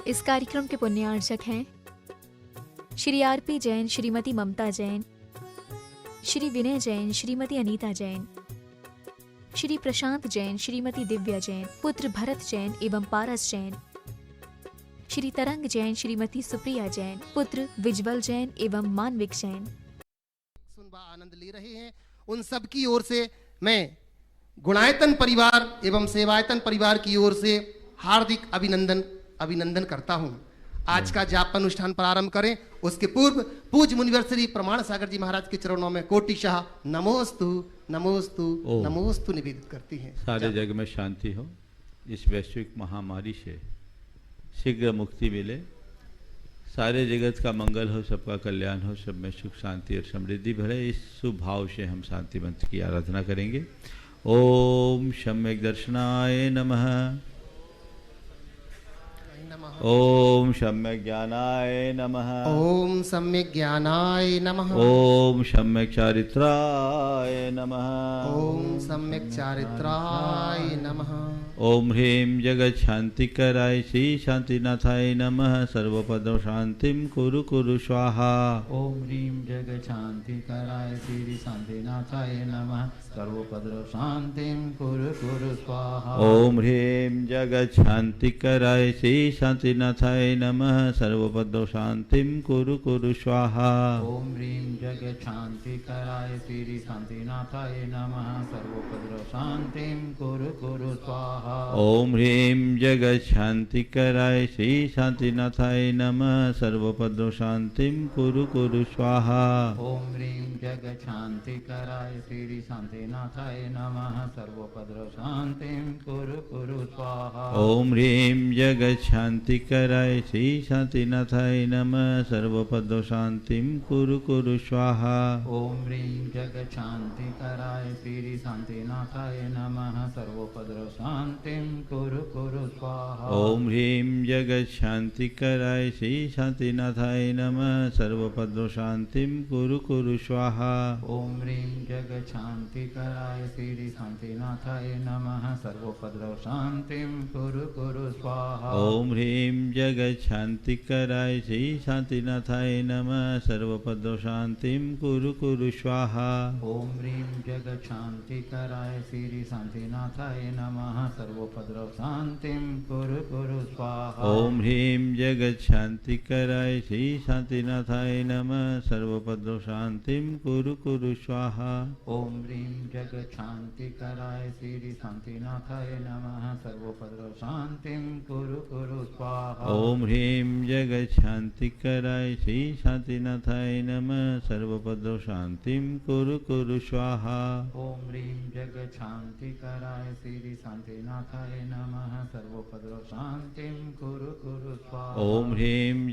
इस कार्यक्रम के पुण्यार्चक हैं श्री आरपी जैन, श्रीमती ममता जैन, श्री विनय जैन, श्रीमती अनीता जैन, श्री प्रशांत जैन, श्रीमती दिव्या जैन, पुत्र भरत जैन एवं पारस जैन, श्री तरंग जैन, श्रीमती सुप्रिया जैन, पुत्र विज्वल जैन एवं मानविक जैन। सुनवा आनंद ले रहे हैं, उन सब की ओर से मैं गुणायतन परिवार एवं सेवायतन परिवार की ओर से हार्दिक अभिनंदन करता हूं। आज का जाप अनुष्ठान प्रारंभ करें उसके पूर्व पूज्य मुनिवर श्री प्रमाण सागर जी महाराज के चरणों में कोटिशाह नमोस्तु नमोस्तु नमोस्तु निवेदित करती हैं। सारे जग में शांति हो, इस वैश्विक महामारी से शीघ्र मुक्ति मिले, सारे जगत का मंगल हो, सबका कल्याण हो, सब में सुख शांति और समृद्धि भरे। इस शुभ भाव से हम शांति मंत्र की आराधना करेंगे। ओम सम्यक दर्शनाय नमः, ओम सम्यक ज्ञानाय नमः, ओम सम्यक ज्ञानाय नमः, ओम सम्यक चारित्राय नमः, ओम सम्यक चारित्राय नमः, ओम ह्रीं जगत शांतिकराय श्री शांतिनाथाय नमः। सर्वपद शांतिम कुरु कुरु स्वाहा। ओम ह्रीं जगत शांतिकराय श्री शांतिनाथाय नमः। सर्वपद शांतिम कुरु कुरु स्वाहा। ओम ह्रीं जगत शांतिकराय श्री शांतिनाथाय नमः। सर्वपद शांतिम कुरु कुरु स्वाहा। ओम ह्रीं जगत शांतिकराय श्री शांतिनाथाय नमः। सर्वपद शांतिम कुरु कुरु स्वाहा। ओम ह्रीं जगत शांतिकराय श्री शांतिनाथाय नमः। सर्वपद शांतिम कुरु कुरु स्वाहा। ओम ह्रीं जगत शांतिकराय श्री शांतिनाथाय नमः। सर्वपद शांतिम कुरु कुरु स्वाहा। ओम ह्रीं जगत शांतिकराय श्री शांतिनाथाय नमः। सर्वपद शांतिम कुरु कुरु स्वाहा। ओम ह्रीं जगत शांतिकराय श्री शांतिनाथाय नमः। सर्वपद शांतिम कुरु कुरु स्वाहा। ओम ह्रीं जगत शांतिकराय श्री शांतिनाथाय नमः। सर्वपद शांतिम कुरु कुरु स्वाहा। ओम ह्रीं जगत शांतिकराय श्री शांतिनाथाय नमः। सर्वपद शांतिम कुरु कुरु स्वाहा। ओम ह्रीं जगत शांतिकराय श्री शांतिनाथाय नमः। सर्वपद शांतिम कुरु कुरु स्वाहा। ओम ह्रीं जगत शांतिकराय श्री शांतिनाथाय नमः। सर्वपद शांतिम कुरु कुरु स्वाहा। ओम ह्रीं जगत शांतिकराय श्री शांतिनाथाय नमः। सर्वपद शांतिम कुरु कुरु स्वाहा। ओम ह्रीं जगत शांतिकराय श्री शांतिनाथाय नमः। सर्वपद शांतिम कुरु कुरु स्वाहा। ओम ह्रीं जगत शांतिकराय श्री शांतिनाथाय नमः। सर्वपद शांतिम कुरु कुरु स्वाहा। ओम ह्रीं जगत शांतिकराय श्री शांतिनाथाय नमः। सर्वपद शांतिम कुरु कुरु स्वाहा। ओम ह्रीं जगत शांतिकराय श्री शांतिनाथाय नमः। सर्वपद शांतिम कुरु कुरु स्वाहा। ओम ह्रीं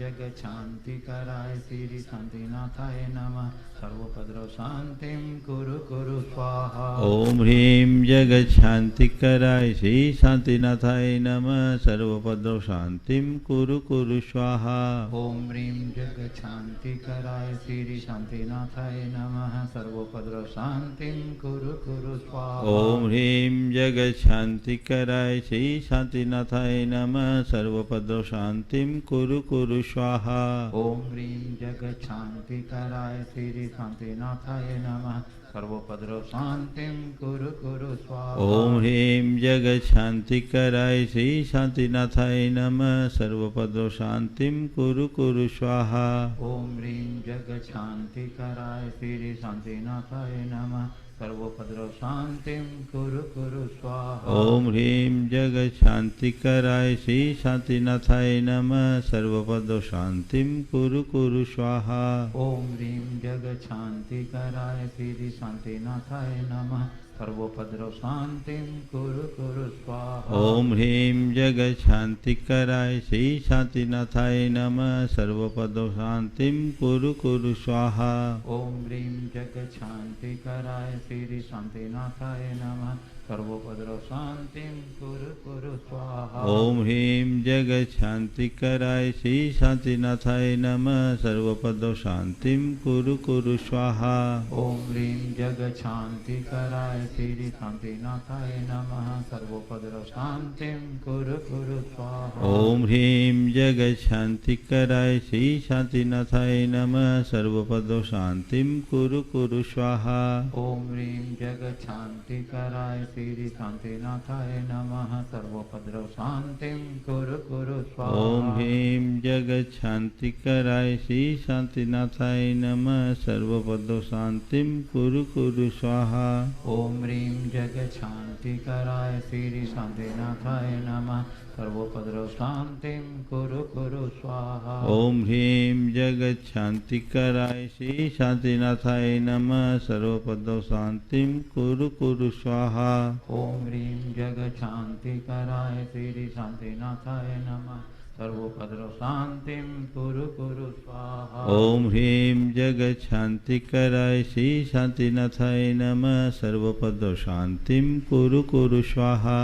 जगत शांतिकराय श्री शांतिनाथाय नमः। सर्वपद शांतिम कुरु कुरु स्वाहा। ओम ह्रीं जगत शांतिकराय श्री शांतिनाथाय नमः। सर्वपद शांतिम कुरु कुरु स्वाहा। ओम ह्रीं जगत शांतिकराय श्री शांतिनाथाय नमः। सर्वपद शांतिम कुरु कुरु स्वाहा। ओम ह्रीं जगत शांतिकराय श्री शांतिनाथाय नमः। सर्वपद शांतिम कुरु कुरु स्वाहा। ओम ह्रीं जगत शांतिकराय श्री शांतिनाथाय नमः। सर्वपद शांतिम कुरु कुरु स्वाहा। ओम ह्रीं जगत शांतिकराय श्री शांतिनाथाय नमः। सर्वपद शांतिम कुरु कुरु स्वाहा। ओम ह्रीं जगत शांतिकराय श्री शांतिनाथाय नमः। सर्वपद शांतिम कुरु कुरु स्वाहा। ओम ह्रीं जगत शांतिकराय श्री शांतिनाथाय नमः। सर्वपद शांतिम कुरु कुरु स्वाहा। ओम ह्रीं जगत शांतिकराय श्री शांतिनाथाय नमः। सर्वपद शांतिम कुरु कुरु स्वाहा। ओम ह्रीं जगत शांतिकराय श्री शांतिनाथाय नमः। सर्वपद शांतिम कुरु कुरु स्वाहा। ओम ह्रीं जगत शांतिकराय श्री शांतिनाथाय नमः। सर्वोपद्रव शांतिं कुरु कुरु स्वाहा। ओम ह्रीं जगत शांतिकराय श्री शांतिनाथाय नमः सर्वपद शांतिं कुरु कुरु स्वाहा। ओम ह्रीं जगत शांतिकराय श्री शांतिनाथाय नमः सर्वोपद्रव शांतिं कुरु कुरु स्वाहा। ओम ह्रीं जगत शांतिकराय श्री शांतिनाथाय नमः सर्वपद शांतिं कुरु कुरु स्वाहा। ओम ह्रीं जगत शांतिकराय श्री शांतिनाथाय नमः सर्वोपद्रव शांतिं कुरु कुरु स्वाहा। ओम ह्रीं जगत शांतिकराय श्री शांतिनाथाय नमः सर्वपद शांतिं कुरु कुरु स्वाहा। ओम ह्रीं जगत शांतिकराय श्री शांतिनाथाय नमः सर्वोपद्रव शांतिं कुरु कुरु स्वाहा। ओम ह्रीं जगत शांतिकराय श्री शांतिनाथाय नमः सर्वपद शांतिं कुरु कुरु स्वाहा। ओम ह्रीं जगत शांतिकराय श्री शांतिनाथाय नमः सर्वोपद्रव शांतिं कुरु कुरु स्वाहा। ओम ह्रीं जगत शांतिकराय श्री शांतिनाथाय नमः सर्वपद शांतिं कुरु कुरु स्वाहा।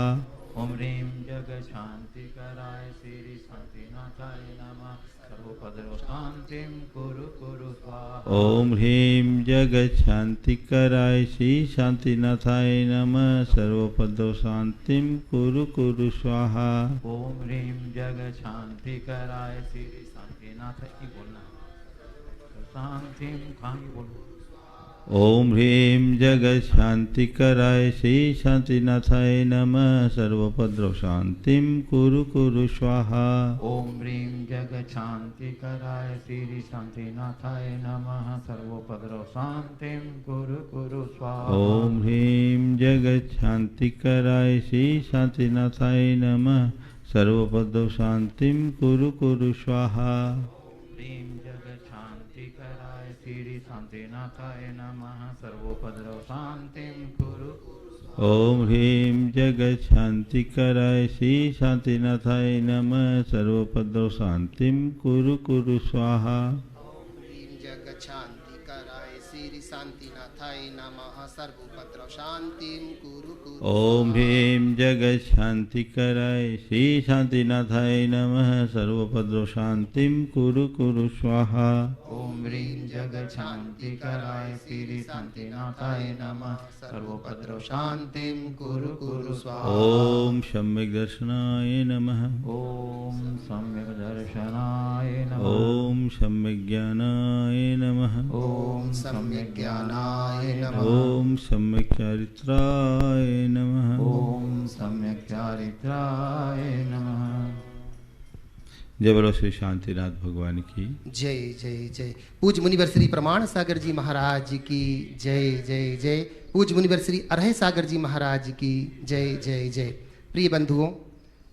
ओम ह्रीं जगत शांतिकराय श्री शांतिनाथाय नमः सर्वोपद्रव शांतिं कुरु कुरु स्वाहा। ओम ह्रीं जगत शांतिकराय श्री शांतिनाथाय नमः सर्वपद शांतिं कुरु कुरु स्वाहा। ओम ह्रीं जगत शांतिकराय श्री शांतिनाथाय की बोलना शांतिं खाई बोलो। ओम ह्रीं जगत शांतिकराय श्री शांतिनाथाय नमः सर्वपद शांतिं कुरु कुरु स्वाहा। ओम ह्रीं जगत शांतिकराय श्री शांतिनाथाय नमः सर्वोपद्रव शांतिं कुरु कुरु स्वाहा। ओम ह्रीं जगत शांतिकराय श्री शांतिनाथाय नमः सर्वपद शांतिं कुरु कुरु स्वाहा। ह्रीं जगत शांतिकराय श्री शांतिनाथाय नमः सर्वोपद्रव शांतिं कुरु। ओम ह्रीं जगत शांतिकराय श्री शांतिनाथाय नमः सर्वपद शांतिं कुरु कुरु स्वाहा। ह्रीं जगत शांतिकराय श्री शांतिनाथाय नमः सर्वोपद्रव शांतिं कुरु कुरु। ओम ह्रीं जगत शांतिकराय श्री शांतिनाथाय नमः सर्वपद शांतिं कुरु कुरु स्वाहा। ओम ह्रीं जगत शांतिकराय श्री शांतिनाथाय नमः सर्वोपद्रव शांतिं कुरु कुरु स्वाहा। ओम सम्यक दर्शनाय नमः। ओम सम्यक दर्शनाय नमः। ओम सम्यक ज्ञानाय नमः। ओम सम्यक ज्ञानाय नमः। ओम सम्यक चारित्राय नमः। ओम सम्यक चारित्राय नमः। जय बोलो श्री शांतिनाथ भगवान की जय जय जय। पूज्य मुनिवर श्री प्रमाण सागर जी महाराज की जय जय जय। पूज्य मुनिवर श्री अरह सागर जी महाराज की जय जय जय। प्रिय बंधुओं,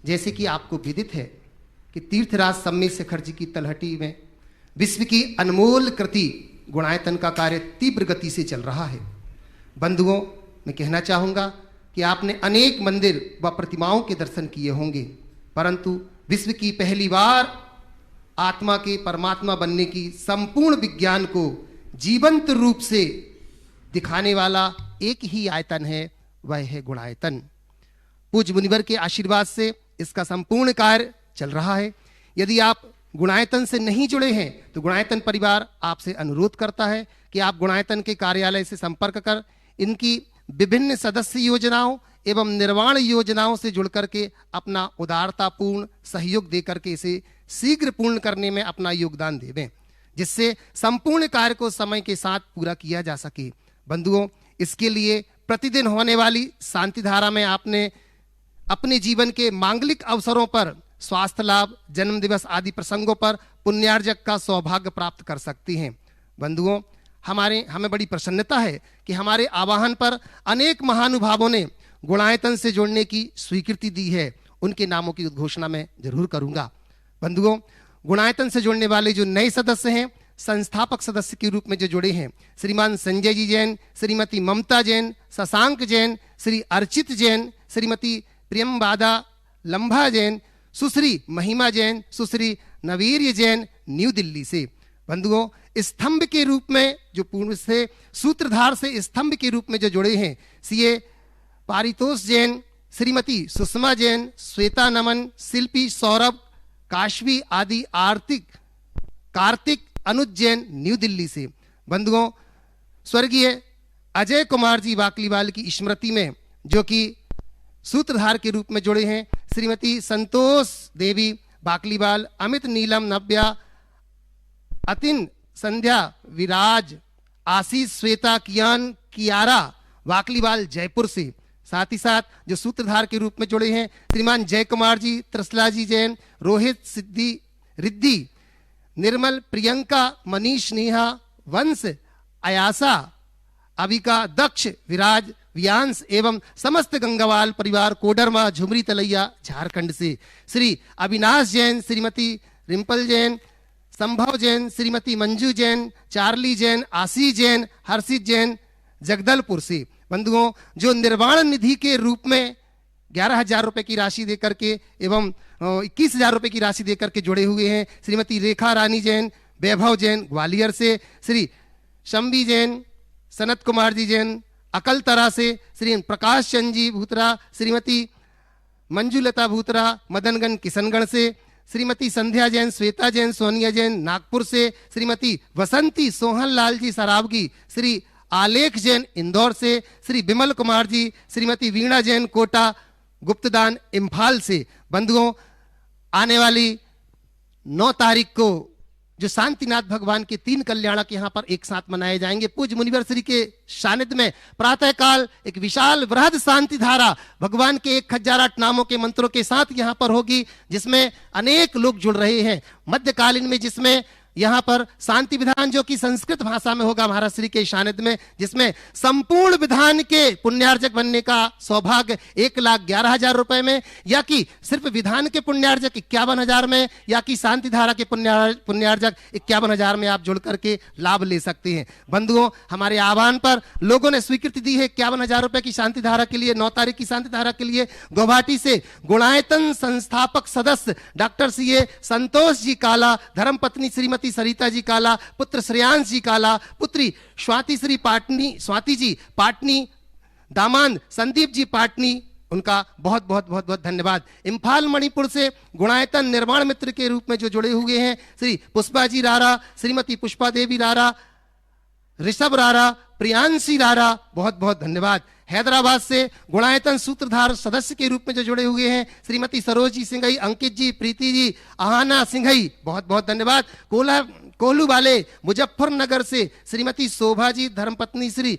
जैसे कि आपको विदित है कि तीर्थराज सम्मेद शेखर जी की तलहटी में विश्व की अनमोल कृति गुणायतन का कार्य तीव्र गति से चल रहा है। बंधुओं, मैं कहना चाहूँगा कि आपने अनेक मंदिर व प्रतिमाओं के दर्शन किए होंगे, परंतु विश्व की पहली बार आत्मा के परमात्मा बनने की संपूर्ण विज्ञान को जीवंत रूप से दिखाने वाला एक ही आयतन है, वह है गुणायतन। पूज्य मुनिवर के आशीर्वाद से इसका संपूर्ण कार्य चल रहा है। यदि आप गुणायतन से नहीं जुड़े हैं तो गुणायतन परिवार आपसे अनुरोध करता है कि आप गुणायतन के कार्यालय से संपर्क कर इनकी विभिन्न सदस्य योजनाओं एवं निर्माण योजनाओं से जुड़ करके अपना उदारतापूर्ण सहयोग दे करके इसे शीघ्र पूर्ण करने में अपना योगदान देवें, जिससे संपूर्ण कार्य को समय के साथ पूरा किया जा सके। बंधुओं, इसके लिए प्रतिदिन होने वाली शांति धारा में आपने अपने जीवन के मांगलिक अवसरों पर स्वास्थ्य लाभ, जन्म दिवस आदि प्रसंगों पर पुण्यार्जक का सौभाग्य प्राप्त कर सकती हैं। बंधुओं, हमें बड़ी प्रसन्नता है कि हमारे आवाहन पर अनेक महानुभावों ने गुणायतन से जुड़ने की स्वीकृति दी है। उनके नामों की उद्घोषणा मैं जरूर करूंगा। बंधुओं, गुणायतन से जुड़ने वाले जो नए सदस्य हैं, संस्थापक सदस्य के रूप में जो जुड़े हैं, श्रीमान संजय जी जैन, श्रीमती ममता जैन, शशांक जैन, श्री अर्चित जैन, श्रीमती प्रियमबादा लंबा जैन, सुश्री महिमा जैन, सुश्री नवीर्य जैन न्यू दिल्ली से। बंधुओं, स्तंभ के रूप में जो पूर्व से सूत्रधार से स्तंभ के रूप में जो जुड़े हैं, सीए पारितोष जैन, श्रीमती सुषमा जैन, श्वेता नमन, शिल्पी सौरभ, काशवी आदि कार्तिक अनुज जैन न्यू दिल्ली से। बंधुओं, स्वर्गीय अजय कुमार जी बाकलीवाल की स्मृति में जो कि सूत्रधार के रूप में जुड़े हैं, श्रीमती संतोष देवी बाकलीवाल, अमित नीलम नव्या, अतिन संध्या विराज, आशीष श्वेता कियान कियारा बाकलीवाल जयपुर से। साथ ही साथ जो सूत्रधार के रूप में जुड़े हैं श्रीमान जय कुमार जी, त्रसला जी जैन, रोहित सिद्धि रिद्धि, निर्मल, प्रियंका, मनीष, नेहा, वंश, अयासा, अविका, दक्ष, विराज, व्यांश एवं समस्त गंगावाल परिवार कोडरमा झुमरी तलैया झारखंड से। श्री अविनाश जैन, श्रीमती रिंपल जैन, संभव जैन, श्रीमती मंजू जैन, चार्ली जैन, आशीष जैन, हर्षित जैन जगदलपुर से। बंधुओं, जो निर्वाण निधि के रूप में 11,000 रुपए की राशि देकर के एवं 21,000 रुपए की राशि देकर के जुड़े हुए हैं, श्रीमती रेखा रानी जैन, वैभव जैन ग्वालियर से, श्री शंभी जैन, सनत कुमार जी जैन अकलतरा से, श्री प्रकाश चंद जी भूतरा, श्रीमती मंजुलता भूतरा मदनगंज किशनगढ़ से, श्रीमती संध्या जैन, श्वेता जैन, सोनिया जैन नागपुर से, श्रीमती वसंती सोहन लाल जी सरावगी, श्री आलेख जैन इंदौर से, श्री विमल कुमार जी, श्रीमती वीणा जैन कोटा गुप्तदान इम्फाल से। बंधुओं, आने वाली 9 तारीख को जो शांतिनाथ भगवान के 3 कल्याणक यहाँ पर एक साथ मनाए जाएंगे, पूज्य मुनिवर श्री के सानिध्य में प्रातःकाल एक विशाल वृहद शांति धारा भगवान के 1008 नामों के मंत्रों के साथ यहाँ पर होगी, जिसमें अनेक लोग जुड़ रहे हैं। मध्यकालीन में जिसमें यहाँ पर शांति विधान जो कि संस्कृत भाषा में होगा महाराज श्री के सानिध्य में, जिसमें संपूर्ण विधान के पुण्यार्जक बनने का सौभाग्य 1,11,000 रुपए में, या कि सिर्फ विधान के पुण्यार्जक 51,000 में, या कि शांति धारा के पुण्यार्जक 51,000 में आप जुड़ करके लाभ ले सकते हैं। बंधुओं, हमारे आह्वान पर लोगों ने स्वीकृति दी है 51,000 रुपए की शांति धारा के लिए। 9 तारीख की शांति धारा के लिए गुवाहाटी से गुणायतन संस्थापक सदस्य डॉक्टर सीए संतोष जी काला, धर्मपत्नी श्रीमती सरिता जी काला, पुत्र श्रेयांश जी काला, पुत्री स्वाति जी पाटनी, दामाद संदीप जी पाटनी, उनका बहुत बहुत बहुत बहुत धन्यवाद। इम्फाल मणिपुर से गुणायतन निर्माण मित्र के रूप में जो जुड़े हुए हैं श्री पुष्पा जी रारा, श्रीमती पुष्पा देवी रारा, ऋषभ रारा, प्रियांशी रारा, बहुत बहुत धन्यवाद। हैदराबाद से गुणायतन सूत्रधार सदस्य के रूप में जो जुड़े हुए हैं श्रीमती सरोजी सिंघई, अंकित जी, प्रीति जी, आहाना सिंघई, बहुत बहुत धन्यवाद। कोल्हू वाले मुजफ्फरनगर से श्रीमती शोभा जी, धर्मपत्नी श्री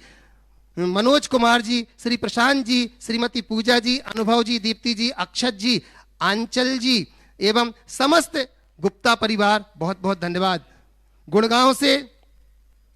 मनोज कुमार जी, श्री प्रशांत जी, श्रीमती पूजा जी, अनुभव जी, दीप्ति जी, अक्षत जी, आंचल जी एवं समस्त गुप्ता परिवार, बहुत बहुत धन्यवाद। गुड़गांव से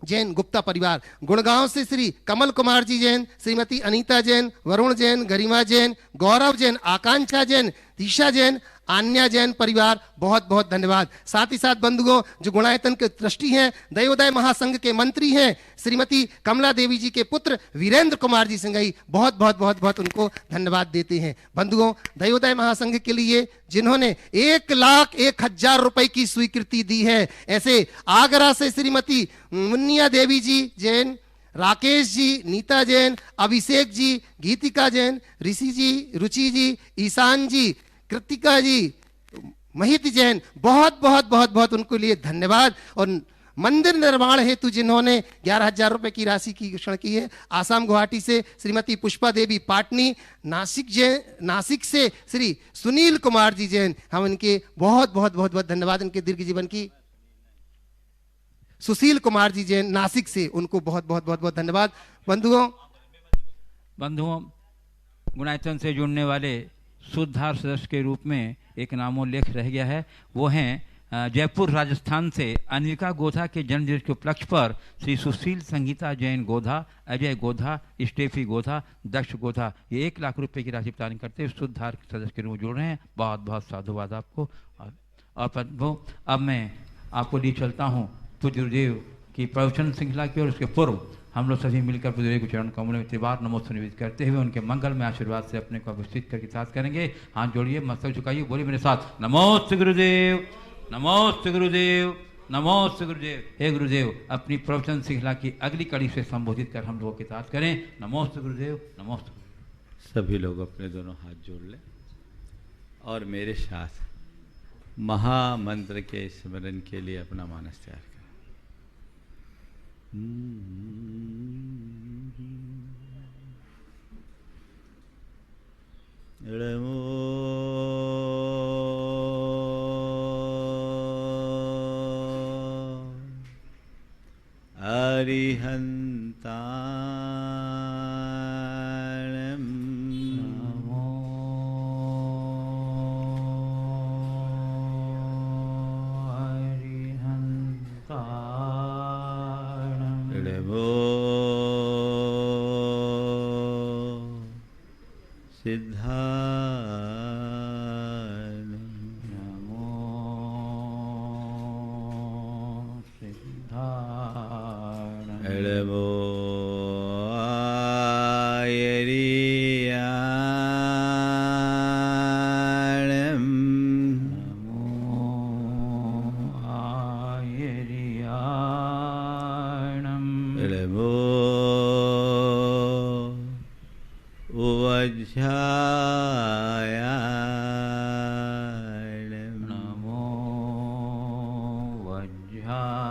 जैन गुप्ता परिवार, गुड़गांव से श्री कमल कुमार जी जैन, श्रीमती अनीता जैन, वरुण जैन, गरिमा जैन, गौरव जैन, आकांक्षा जैन, दिशा जैन, आन्या जैन परिवार, बहुत बहुत धन्यवाद। साथ ही साथ बंधुओं, जो गुणायतन के ट्रस्टी हैं, दयोदय महासंघ के मंत्री हैं श्रीमती कमला देवी जी के पुत्र वीरेंद्र कुमार जी सिंघई, बहुत बहुत बहुत बहुत उनको धन्यवाद देते हैं। बंधुओं, दयोदय महासंघ के लिए जिन्होंने 1,01,000 रुपए की स्वीकृति दी है, ऐसे आगरा से श्रीमती मुन्निया देवी जी जैन, राकेश जी, नीता जैन, अभिषेक जी, गीतिका जैन, ऋषि जी, रुचि जी, ईशान जी, कृतिका जी, महित जैन, बहुत बहुत बहुत बहुत उनको लिए धन्यवाद। और मंदिर निर्माण हेतु जिन्होंने 11,000 रुपए की राशि की घोषणा की है, आसाम गुवाहाटी से श्रीमती पुष्पा देवी पाटनी, नासिक से श्री सुनील कुमार जी जैन, हम इनके बहुत बहुत बहुत बहुत धन्यवाद, इनके दीर्घ जीवन की। सुशील कुमार जी जैन नासिक से, उनको बहुत बहुत बहुत बहुत धन्यवाद। बंधुओं, गुणायतन से जुड़ने वाले सूत्रधार सदस्य के रूप में एक नामोल्लेख रह गया है, वो हैं जयपुर राजस्थान से अनिका गोधा के जन्मदिवस के उपलक्ष्य पर श्री सुशील संगीता जैन गोधा, अजय गोधा, स्टेफी गोधा, दक्ष गोधा, ये 1 लाख रुपए की राशि प्रदान करते हुए सूत्रधार सदस्य के रूप में जुड़ रहे हैं। बहुत बहुत साधुवाद आपको। और अब मैं आपको लिए चलता हूँ पूज्य गुरुदेव की प्रवचन श्रृंखला की, और उसके पूर्व हम लोग सभी मिलकर पूज्य गुरुदेव के चरण कमलों में त्रिवार नमोस्तुति निवेदित करते हुए उनके मंगल में आशीर्वाद से अपने को अभिषेक करके साथ करेंगे। हाथ जोड़िए, मस्तक झुकाइए, बोलिए मेरे साथ, नमोस्तु गुरुदेव, नमोस्तु गुरुदेव, नमोस्तु गुरुदेव। हे गुरुदेव, अपनी प्रवचन श्रृंखला की अगली कड़ी से संबोधित कर हम लोगों के साथ करें। नमोस्तु गुरुदेव, नमोस्तु। सभी लोग अपने दोनों हाथ जोड़ लें और मेरे साथ महामंत्र के स्मरण के लिए अपना मानस तैयार करें। अरिहन्ताणं नमो अरिहन्ताणं नमो सिद्धाणं नमो सिद्धाणं नमो आयर्याणं नमो आयर्याणं नमो वज्रायाणं नमो वज्रायाणं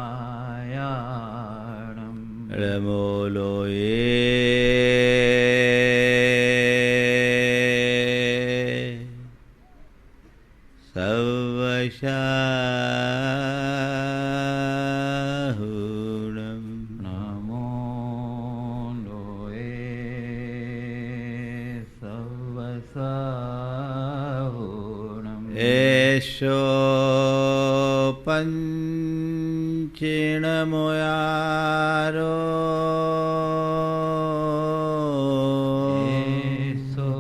नमो लोये सवशाहुणं नमो लोये सवसाहुणं एषो पञ्चेणमुयारो एषो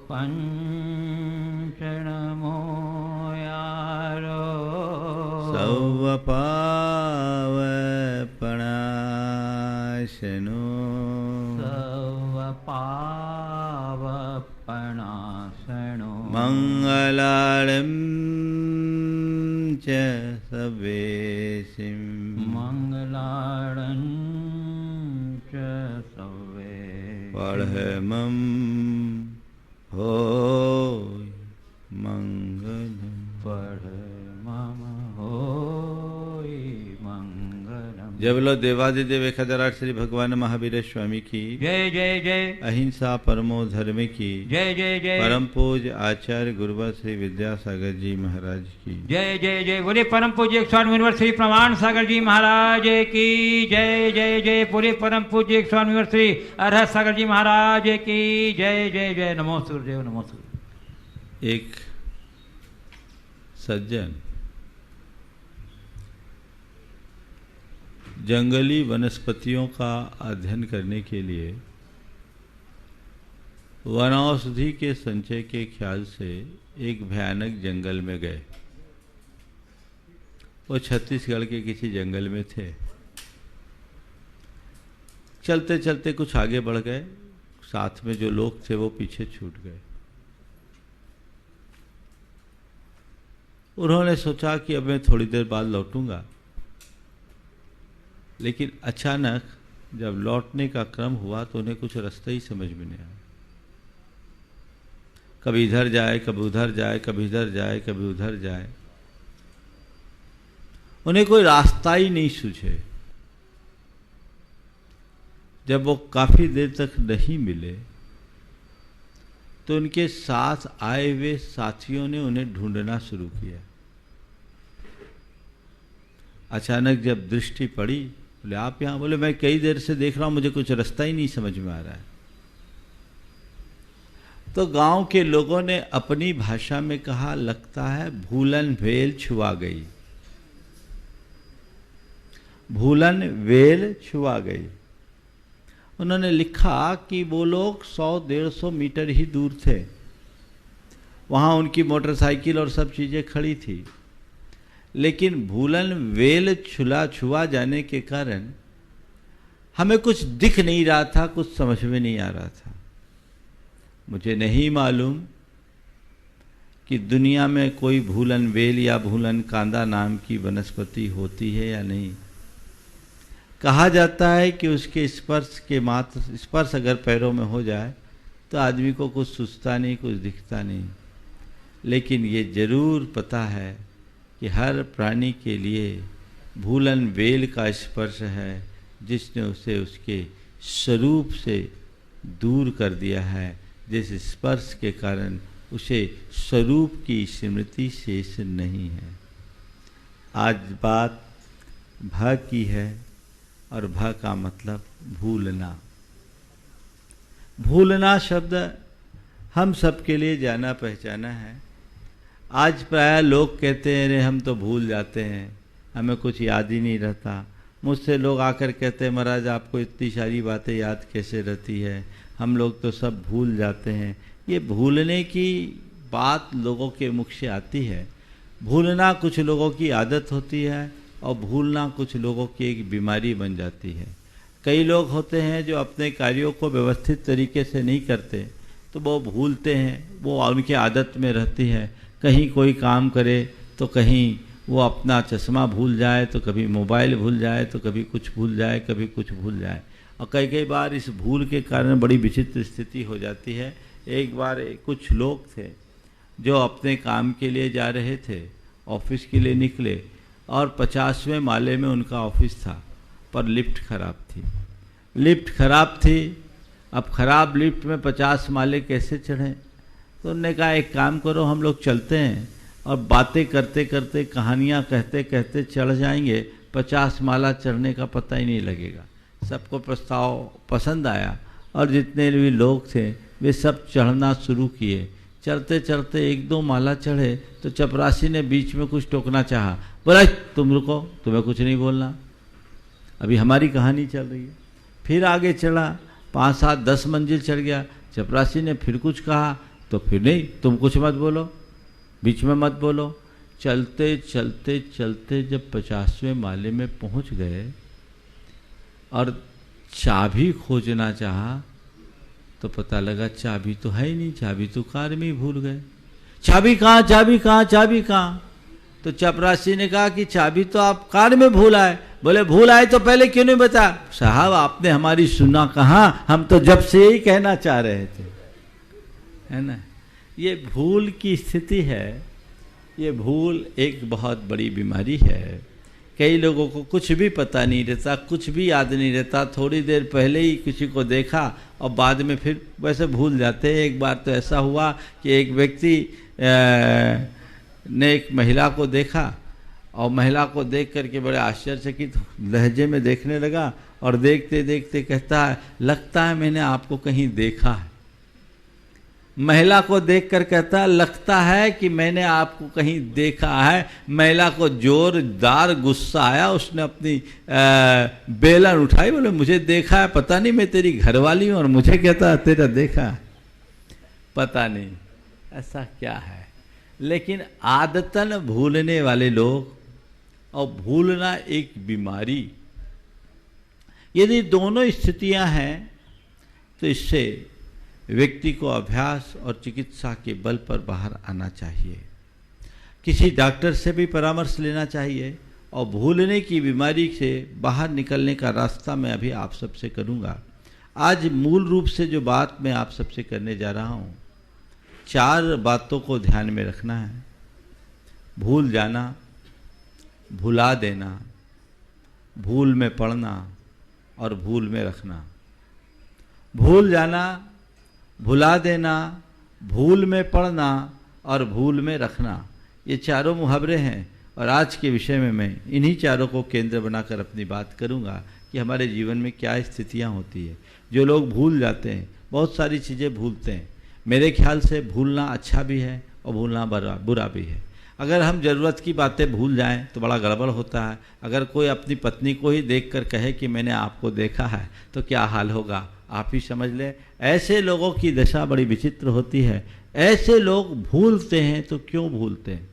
पञ्चणमो यारो सौवपावपणाशनो सर्वपावपणाशनो मङ्गलाळं च सवेशिं मङ्गलाळं च सवे परमं हो मङ्गलम् परमं होय मङ्गलम्। जय बोलो देवादिदेव एकाधराट श्री भगवान महावीर स्वामी की जय जय जय अहिंसा परमो धर्म की जय जय जय परम पूज आचार्य गुरुवर श्री विद्यासागर जी महाराज की जय जय जय बोले परम पूज्य स्वामी मुनिवर श्री प्रमाण सागर जी महाराज की जय जय जय बोले परम पूज्य स्वामी मुनिवर श्री अरहत सागर जी महाराज की जय जय जय। नमो सूर्यदेव नमो सूर्य। एक सज्जन जंगली वनस्पतियों का अध्ययन करने के लिए वनौषधि के संचय के ख्याल से एक भयानक जंगल में गए। वो छत्तीसगढ़ के किसी जंगल में थे। चलते चलते कुछ आगे बढ़ गए, साथ में जो लोग थे वो पीछे छूट गए। उन्होंने सोचा कि अब मैं थोड़ी देर बाद लौटूंगा, लेकिन अचानक जब लौटने का क्रम हुआ तो उन्हें कुछ रास्ता ही समझ में नहीं आया। कभी इधर जाए, कभी उधर जाए, कभी इधर जाए, कभी उधर जाए, उन्हें कोई रास्ता ही नहीं सूझे। जब वो काफी देर तक नहीं मिले तो उनके साथ आए हुए साथियों ने उन्हें ढूंढना शुरू किया। अचानक जब दृष्टि पड़ी, बोले आप यहाँ? बोले मैं कई देर से देख रहा हूं, मुझे कुछ रास्ता ही नहीं समझ में आ रहा है। तो गांव के लोगों ने अपनी भाषा में कहा, लगता है भूलन वेल छुआ गई, भूलन वेल छुआ गई। उन्होंने लिखा कि वो लोग 100-150 मीटर ही दूर थे, वहां उनकी मोटरसाइकिल और सब चीजें खड़ी थी, लेकिन भूलन वेल छुआ जाने के कारण हमें कुछ दिख नहीं रहा था, कुछ समझ में नहीं आ रहा था। मुझे नहीं मालूम कि दुनिया में कोई भूलन वेल या भूलन कांदा नाम की वनस्पति होती है या नहीं। कहा जाता है कि उसके स्पर्श के मात्र स्पर्श अगर पैरों में हो जाए तो आदमी को कुछ सूझता नहीं, कुछ दिखता नहीं। लेकिन ये जरूर पता है कि हर प्राणी के लिए भूलन वेल का स्पर्श है, जिसने उसे उसके स्वरूप से दूर कर दिया है, जिस स्पर्श के कारण उसे स्वरूप की स्मृति शेष नहीं है। आज बात भ की है, और भ का मतलब भूलना। भूलना शब्द हम सबके लिए जाना पहचाना है। आज प्राय लोग कहते हैं अरे हम तो भूल जाते हैं, हमें कुछ याद ही नहीं रहता। मुझसे लोग आकर कहते हैं महाराज आपको इतनी सारी बातें याद कैसे रहती है, हम लोग तो सब भूल जाते हैं। ये भूलने की बात लोगों के मुख से आती है। भूलना कुछ लोगों की आदत होती है, और भूलना कुछ लोगों की एक बीमारी बन जाती है। कई लोग होते हैं जो अपने कार्यों को व्यवस्थित तरीके से नहीं करते, तो वो भूलते हैं, वो उनकी आदत में रहती है। कहीं कोई काम करे तो कहीं वो अपना चश्मा भूल जाए, तो कभी मोबाइल भूल जाए, तो कभी कुछ भूल जाए, कभी कुछ भूल जाए। और कई बार इस भूल के कारण बड़ी विचित्र स्थिति हो जाती है। एक बार कुछ लोग थे जो अपने काम के लिए जा रहे थे, ऑफिस के लिए निकले, और 50वें माले में उनका ऑफिस था, पर लिफ्ट खराब थी। लिफ्ट खराब थी, अब खराब लिफ्ट में 50 माले कैसे चढ़ें? तो उन्होंने कहा एक काम करो, हम लोग चलते हैं और बातें करते करते, कहानियाँ कहते कहते चढ़ जाएंगे, 50 माला चढ़ने का पता ही नहीं लगेगा। सबको प्रस्ताव पसंद आया, और जितने भी लोग थे वे सब चढ़ना शुरू किए। चढ़ते चढ़ते 1-2 माला चढ़े तो चपरासी ने बीच में कुछ टोकना चाहा, बोला तुम रुको, तुम्हें कुछ नहीं बोलना, अभी हमारी कहानी चल रही है। फिर आगे चढ़ा, 5-7-10 मंजिल चढ़ गया, चपरासी ने फिर कुछ कहा, तो फिर नहीं, तुम कुछ मत बोलो, बीच में मत बोलो। चलते चलते चलते जब 50वें माले में पहुंच गए और चाबी खोजना चाहा, तो पता लगा चाबी तो है ही नहीं, चाबी तो कार में ही भूल गए। चाबी कहाँ, चाबी कहाँ, चाबी कहाँ? तो चपरासी ने कहा कि चाबी तो आप कार में भूल आए। बोले भूल आए तो पहले क्यों नहीं बताया? साहब आपने हमारी सुना कहाँ, हम तो जब से यही कहना चाह रहे थे, है ना। ये भूल की स्थिति है, ये भूल एक बहुत बड़ी बीमारी है। कई लोगों को कुछ भी पता नहीं रहता, कुछ भी याद नहीं रहता, थोड़ी देर पहले ही किसी को देखा और बाद में फिर वैसे भूल जाते हैं। एक बार तो ऐसा हुआ कि एक व्यक्ति ने एक महिला को देखा, और महिला को देख करके बड़े आश्चर्यचकित लहजे में देखने लगा, और देखते देखते कहता है लगता है मैंने आपको कहीं देखा है। महिला को देखकर कहता लगता है कि मैंने आपको कहीं देखा है। महिला को जोरदार गुस्सा आया, उसने अपनी बेलन उठाई, बोले मुझे देखा है, पता नहीं मैं तेरी घरवाली हूँ और मुझे कहता है तेरा देखा है, पता नहीं ऐसा क्या है। लेकिन आदतन भूलने वाले लोग, और भूलना एक बीमारी, यदि दोनों स्थितियां हैं तो इससे व्यक्ति को अभ्यास और चिकित्सा के बल पर बाहर आना चाहिए। किसी डॉक्टर से भी परामर्श लेना चाहिए, और भूलने की बीमारी से बाहर निकलने का रास्ता मैं अभी आप सबसे करूंगा। आज मूल रूप से जो बात मैं आप सबसे करने जा रहा हूं, 4 बातों को ध्यान में रखना है। भूल जाना, भुला देना, भूल में पड़ना और भूल में रखना। भूल जाना, भुला देना, भूल में पड़ना और भूल में रखना, ये चारों मुहावरे हैं। और आज के विषय में मैं इन्हीं चारों को केंद्र बनाकर अपनी बात करूंगा कि हमारे जीवन में क्या स्थितियां होती है। जो लोग भूल जाते हैं, बहुत सारी चीज़ें भूलते हैं। मेरे ख्याल से भूलना अच्छा भी है और भूलना बुरा भी है। अगर हम ज़रूरत की बातें भूल जाएं तो बड़ा गड़बड़ होता है। अगर कोई अपनी पत्नी को ही देखकर कहे कि मैंने आपको देखा है, तो क्या हाल होगा आप ही समझ लें। ऐसे लोगों की दशा बड़ी विचित्र होती है। ऐसे लोग भूलते हैं तो क्यों भूलते हैं?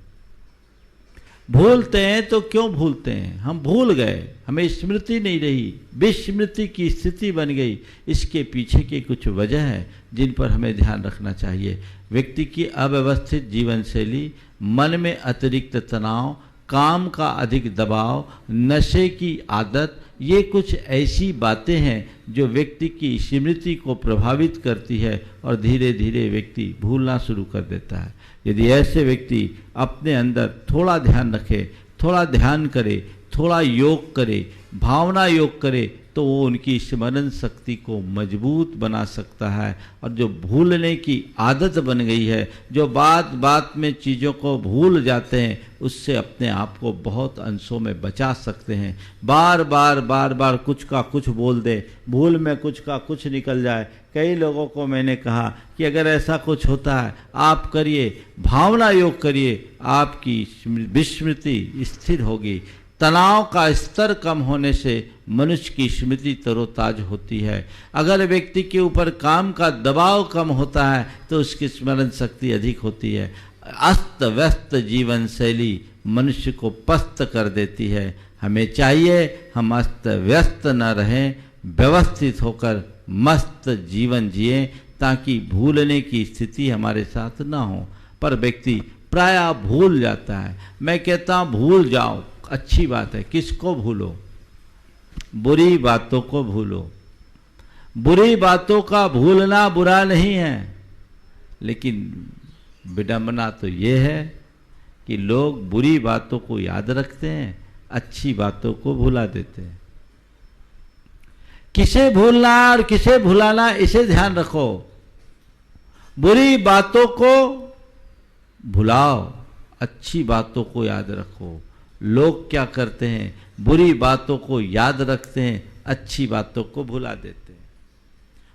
भूलते हैं तो क्यों भूलते हैं? हम भूल गए, हमें स्मृति नहीं रही, विस्मृति की स्थिति बन गई। इसके पीछे की कुछ वजह है जिन पर हमें ध्यान रखना चाहिए। व्यक्ति की अव्यवस्थित जीवन शैली, मन में अतिरिक्त तनाव, काम का अधिक दबाव, नशे की आदत, ये कुछ ऐसी बातें हैं जो व्यक्ति की स्मृति को प्रभावित करती है और धीरे धीरे व्यक्ति भूलना शुरू कर देता है। यदि ऐसे व्यक्ति अपने अंदर थोड़ा ध्यान रखे, थोड़ा ध्यान करे, थोड़ा योग करे, भावना योग करे, तो वो उनकी स्मरण शक्ति को मजबूत बना सकता है। और जो भूलने की आदत बन गई है, जो बात बात में चीज़ों को भूल जाते हैं, उससे अपने आप को बहुत अंशों में बचा सकते हैं। बार बार कुछ का कुछ बोल दे, भूल में कुछ का कुछ निकल जाए। कई लोगों को मैंने कहा कि अगर ऐसा कुछ होता है आप करिए, भावना योग करिए, आपकी विस्मृति स्थिर होगी। तनाव का स्तर कम होने से मनुष्य की स्मृति तरोताज होती है। अगर व्यक्ति के ऊपर काम का दबाव कम होता है तो उसकी स्मरण शक्ति अधिक होती है। अस्त व्यस्त जीवन शैली मनुष्य को पस्त कर देती है। हमें चाहिए हम अस्त व्यस्त न रहें, व्यवस्थित होकर मस्त जीवन जिए, ताकि भूलने की स्थिति हमारे साथ न हो। पर व्यक्ति प्रायः भूल जाता है। मैं कहता हूँ भूल जाओ, अच्छी बात है। किसको भूलो? बुरी बातों को भूलो। बुरी बातों का भूलना बुरा नहीं है, लेकिन विडंबना तो ये है कि लोग बुरी बातों को याद रखते हैं, अच्छी बातों को भुला देते हैं। किसे भूलना और किसे भुलाना, इसे ध्यान रखो। बुरी बातों को भुलाओ, अच्छी बातों को याद रखो। लोग क्या करते हैं? बुरी बातों को याद रखते हैं, अच्छी बातों को भुला देते हैं।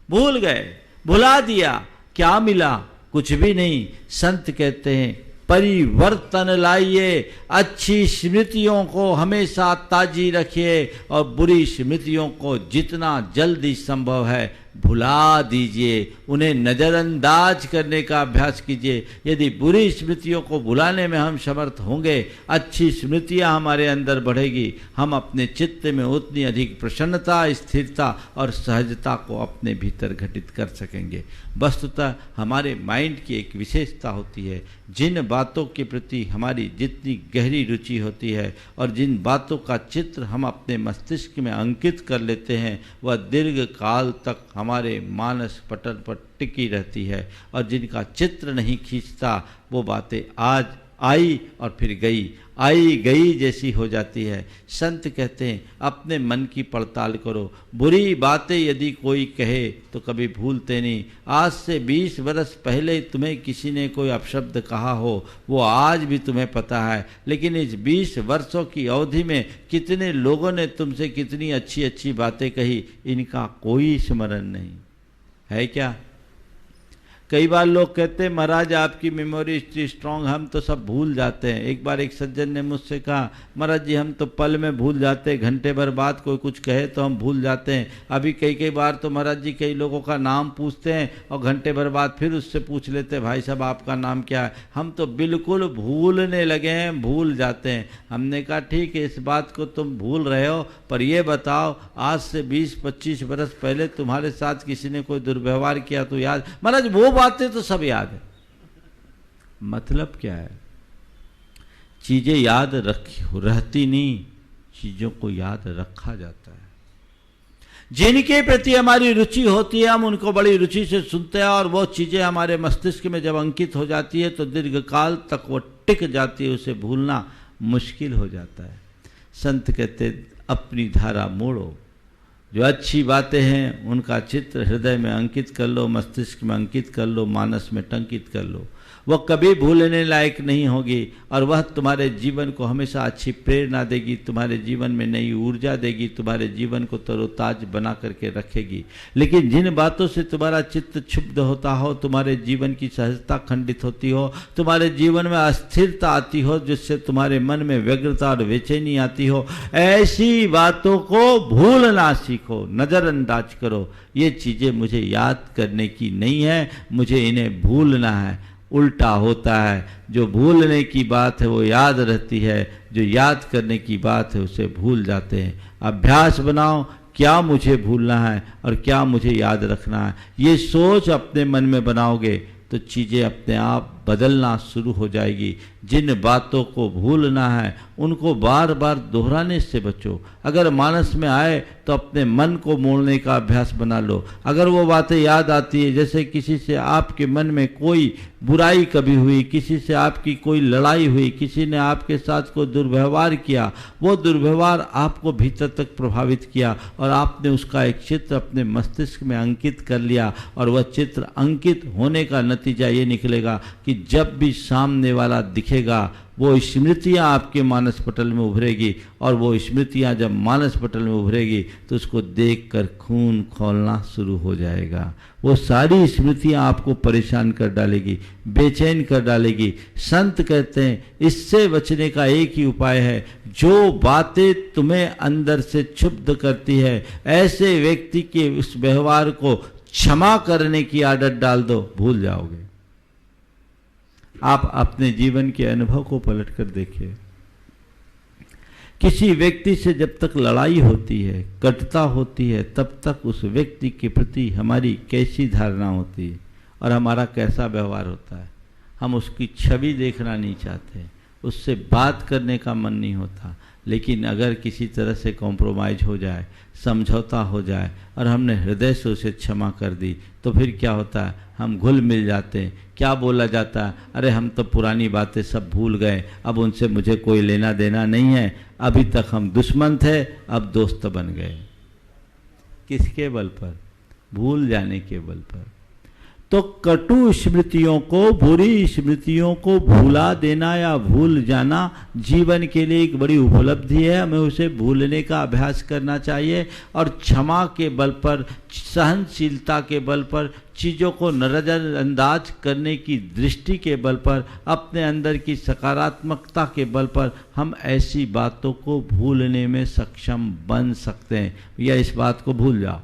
भूल गए, भुला दिया, क्या मिला? कुछ भी नहीं। संत कहते हैं परिवर्तन लाइए, अच्छी स्मृतियों को हमेशा ताजी रखिए और बुरी स्मृतियों को जितना जल्दी संभव है भुला दीजिए। उन्हें नज़रअंदाज करने का अभ्यास कीजिए। यदि बुरी स्मृतियों को भुलाने में हम समर्थ होंगे, अच्छी स्मृतियां हमारे अंदर बढ़ेगी। हम अपने चित्त में उतनी अधिक प्रसन्नता, स्थिरता और सहजता को अपने भीतर घटित कर सकेंगे। वस्तुतः हमारे माइंड की एक विशेषता होती है। जिन बातों के प्रति हमारी जितनी गहरी रुचि होती है और जिन बातों का चित्र हम अपने मस्तिष्क में अंकित कर लेते हैं, वह दीर्घ काल तक हमारे मानस पटल पर टिकी रहती है। और जिनका चित्र नहीं खींचता, वो बातें आज आई और फिर गई, आई गई जैसी हो जाती है। संत कहते हैं अपने मन की पड़ताल करो। बुरी बातें यदि कोई कहे तो कभी भूलते नहीं। आज से 20 वर्ष पहले तुम्हें किसी ने कोई अपशब्द कहा हो, वो आज भी तुम्हें पता है। लेकिन इस 20 वर्षों की अवधि में कितने लोगों ने तुमसे कितनी अच्छी अच्छी बातें कही, इनका कोई स्मरण नहीं है क्या? कई बार लोग कहते हैं महाराज आपकी मेमोरी इतनी स्ट्रांग, हम तो सब भूल जाते हैं। एक बार एक सज्जन ने मुझसे कहा महाराज जी हम तो पल में भूल जाते हैं, घंटे भर बाद कोई कुछ कहे तो हम भूल जाते हैं। अभी कई बार तो महाराज जी कई लोगों का नाम पूछते हैं और घंटे भर बाद फिर उससे पूछ लेते हैं भाई साहब आपका नाम क्या है। हम तो बिल्कुल भूलने लगे हैं, भूल जाते हैं। हमने कहा ठीक है, इस बात को तुम भूल रहे हो, पर यह बताओ आज से 20-25 वर्ष पहले तुम्हारे साथ किसी ने कोई दुर्व्यवहार किया तो याद? महाराज वो बातें तो सब याद है। मतलब क्या है? चीजें याद रहती नहीं, चीजों को याद रखा जाता है। जिनके प्रति हमारी रुचि होती है हम उनको बड़ी रुचि से सुनते हैं और वो चीजें हमारे मस्तिष्क में जब अंकित हो जाती है तो दीर्घकाल तक वो टिक जाती है, उसे भूलना मुश्किल हो जाता है। संत कहते अपनी धारा मोड़ो। जो अच्छी बातें हैं उनका चित्र हृदय में अंकित कर लो, मस्तिष्क में अंकित कर लो, मानस में टंकित कर लो। वह कभी भूलने लायक नहीं होगी और वह तुम्हारे जीवन को हमेशा अच्छी प्रेरणा देगी, तुम्हारे जीवन में नई ऊर्जा देगी, तुम्हारे जीवन को तरोताज बना करके रखेगी। लेकिन जिन बातों से तुम्हारा चित्त क्षुब्ध होता हो, तुम्हारे जीवन की सहजता खंडित होती हो, तुम्हारे जीवन में अस्थिरता आती हो, जिससे तुम्हारे मन में व्यग्रता और बेचैनी आती हो, ऐसी बातों को भूलना सीखो, नज़रअंदाज करो। ये चीज़ें मुझे याद करने की नहीं है, मुझे इन्हें भूलना है। उल्टा होता है, जो भूलने की बात है वो याद रहती है, जो याद करने की बात है उसे भूल जाते हैं। अभ्यास बनाओ, क्या मुझे भूलना है और क्या मुझे याद रखना है। ये सोच अपने मन में बनाओगे तो चीज़ें अपने आप बदलना शुरू हो जाएगी। जिन बातों को भूलना है उनको बार बार दोहराने से बचो। अगर मानस में आए तो अपने मन को मोड़ने का अभ्यास बना लो। अगर वो बातें याद आती है, जैसे किसी से आपके मन में कोई बुराई कभी हुई, किसी से आपकी कोई लड़ाई हुई, किसी ने आपके साथ कोई दुर्व्यवहार किया, वो दुर्व्यवहार आपको भीतर तक प्रभावित किया और आपने उसका एक चित्र अपने मस्तिष्क में अंकित कर लिया, और वह चित्र अंकित होने का नतीजा ये निकलेगा कि जब भी सामने वाला दिखेगा वो स्मृतियाँ आपके मानस पटल में उभरेगी, और वो स्मृतियाँ जब मानस पटल में उभरेगी तो उसको देखकर खून खौलना शुरू हो जाएगा। वो सारी स्मृतियाँ आपको परेशान कर डालेगी, बेचैन कर डालेगी। संत कहते हैं इससे बचने का एक ही उपाय है, जो बातें तुम्हें अंदर से क्षुब्ध करती है ऐसे व्यक्ति के उस व्यवहार को क्षमा करने की आदत डाल दो, भूल जाओगे। आप अपने जीवन के अनुभव को पलट कर देखिए। किसी व्यक्ति से जब तक लड़ाई होती है, कटुता होती है, तब तक उस व्यक्ति के प्रति हमारी कैसी धारणा होती है और हमारा कैसा व्यवहार होता है। हम उसकी छवि देखना नहीं चाहते, उससे बात करने का मन नहीं होता। लेकिन अगर किसी तरह से कॉम्प्रोमाइज हो जाए, समझौता हो जाए और हमने हृदय से उसे क्षमा कर दी, तो फिर क्या होता है, हम घुल मिल जाते हैं। क्या बोला जाता है, अरे हम तो पुरानी बातें सब भूल गए, अब उनसे मुझे कोई लेना देना नहीं है, अभी तक हम दुश्मन थे अब दोस्त बन गए। किसके बल पर? भूल जाने के बल पर। तो कटु स्मृतियों को, बुरी स्मृतियों को भूला देना या भूल जाना जीवन के लिए एक बड़ी उपलब्धि है। हमें उसे भूलने का अभ्यास करना चाहिए और क्षमा के बल पर, सहनशीलता के बल पर, चीज़ों को नज़रअंदाज करने की दृष्टि के बल पर, अपने अंदर की सकारात्मकता के बल पर हम ऐसी बातों को भूलने में सक्षम बन सकते हैं। या इस बात को भूल जाओ।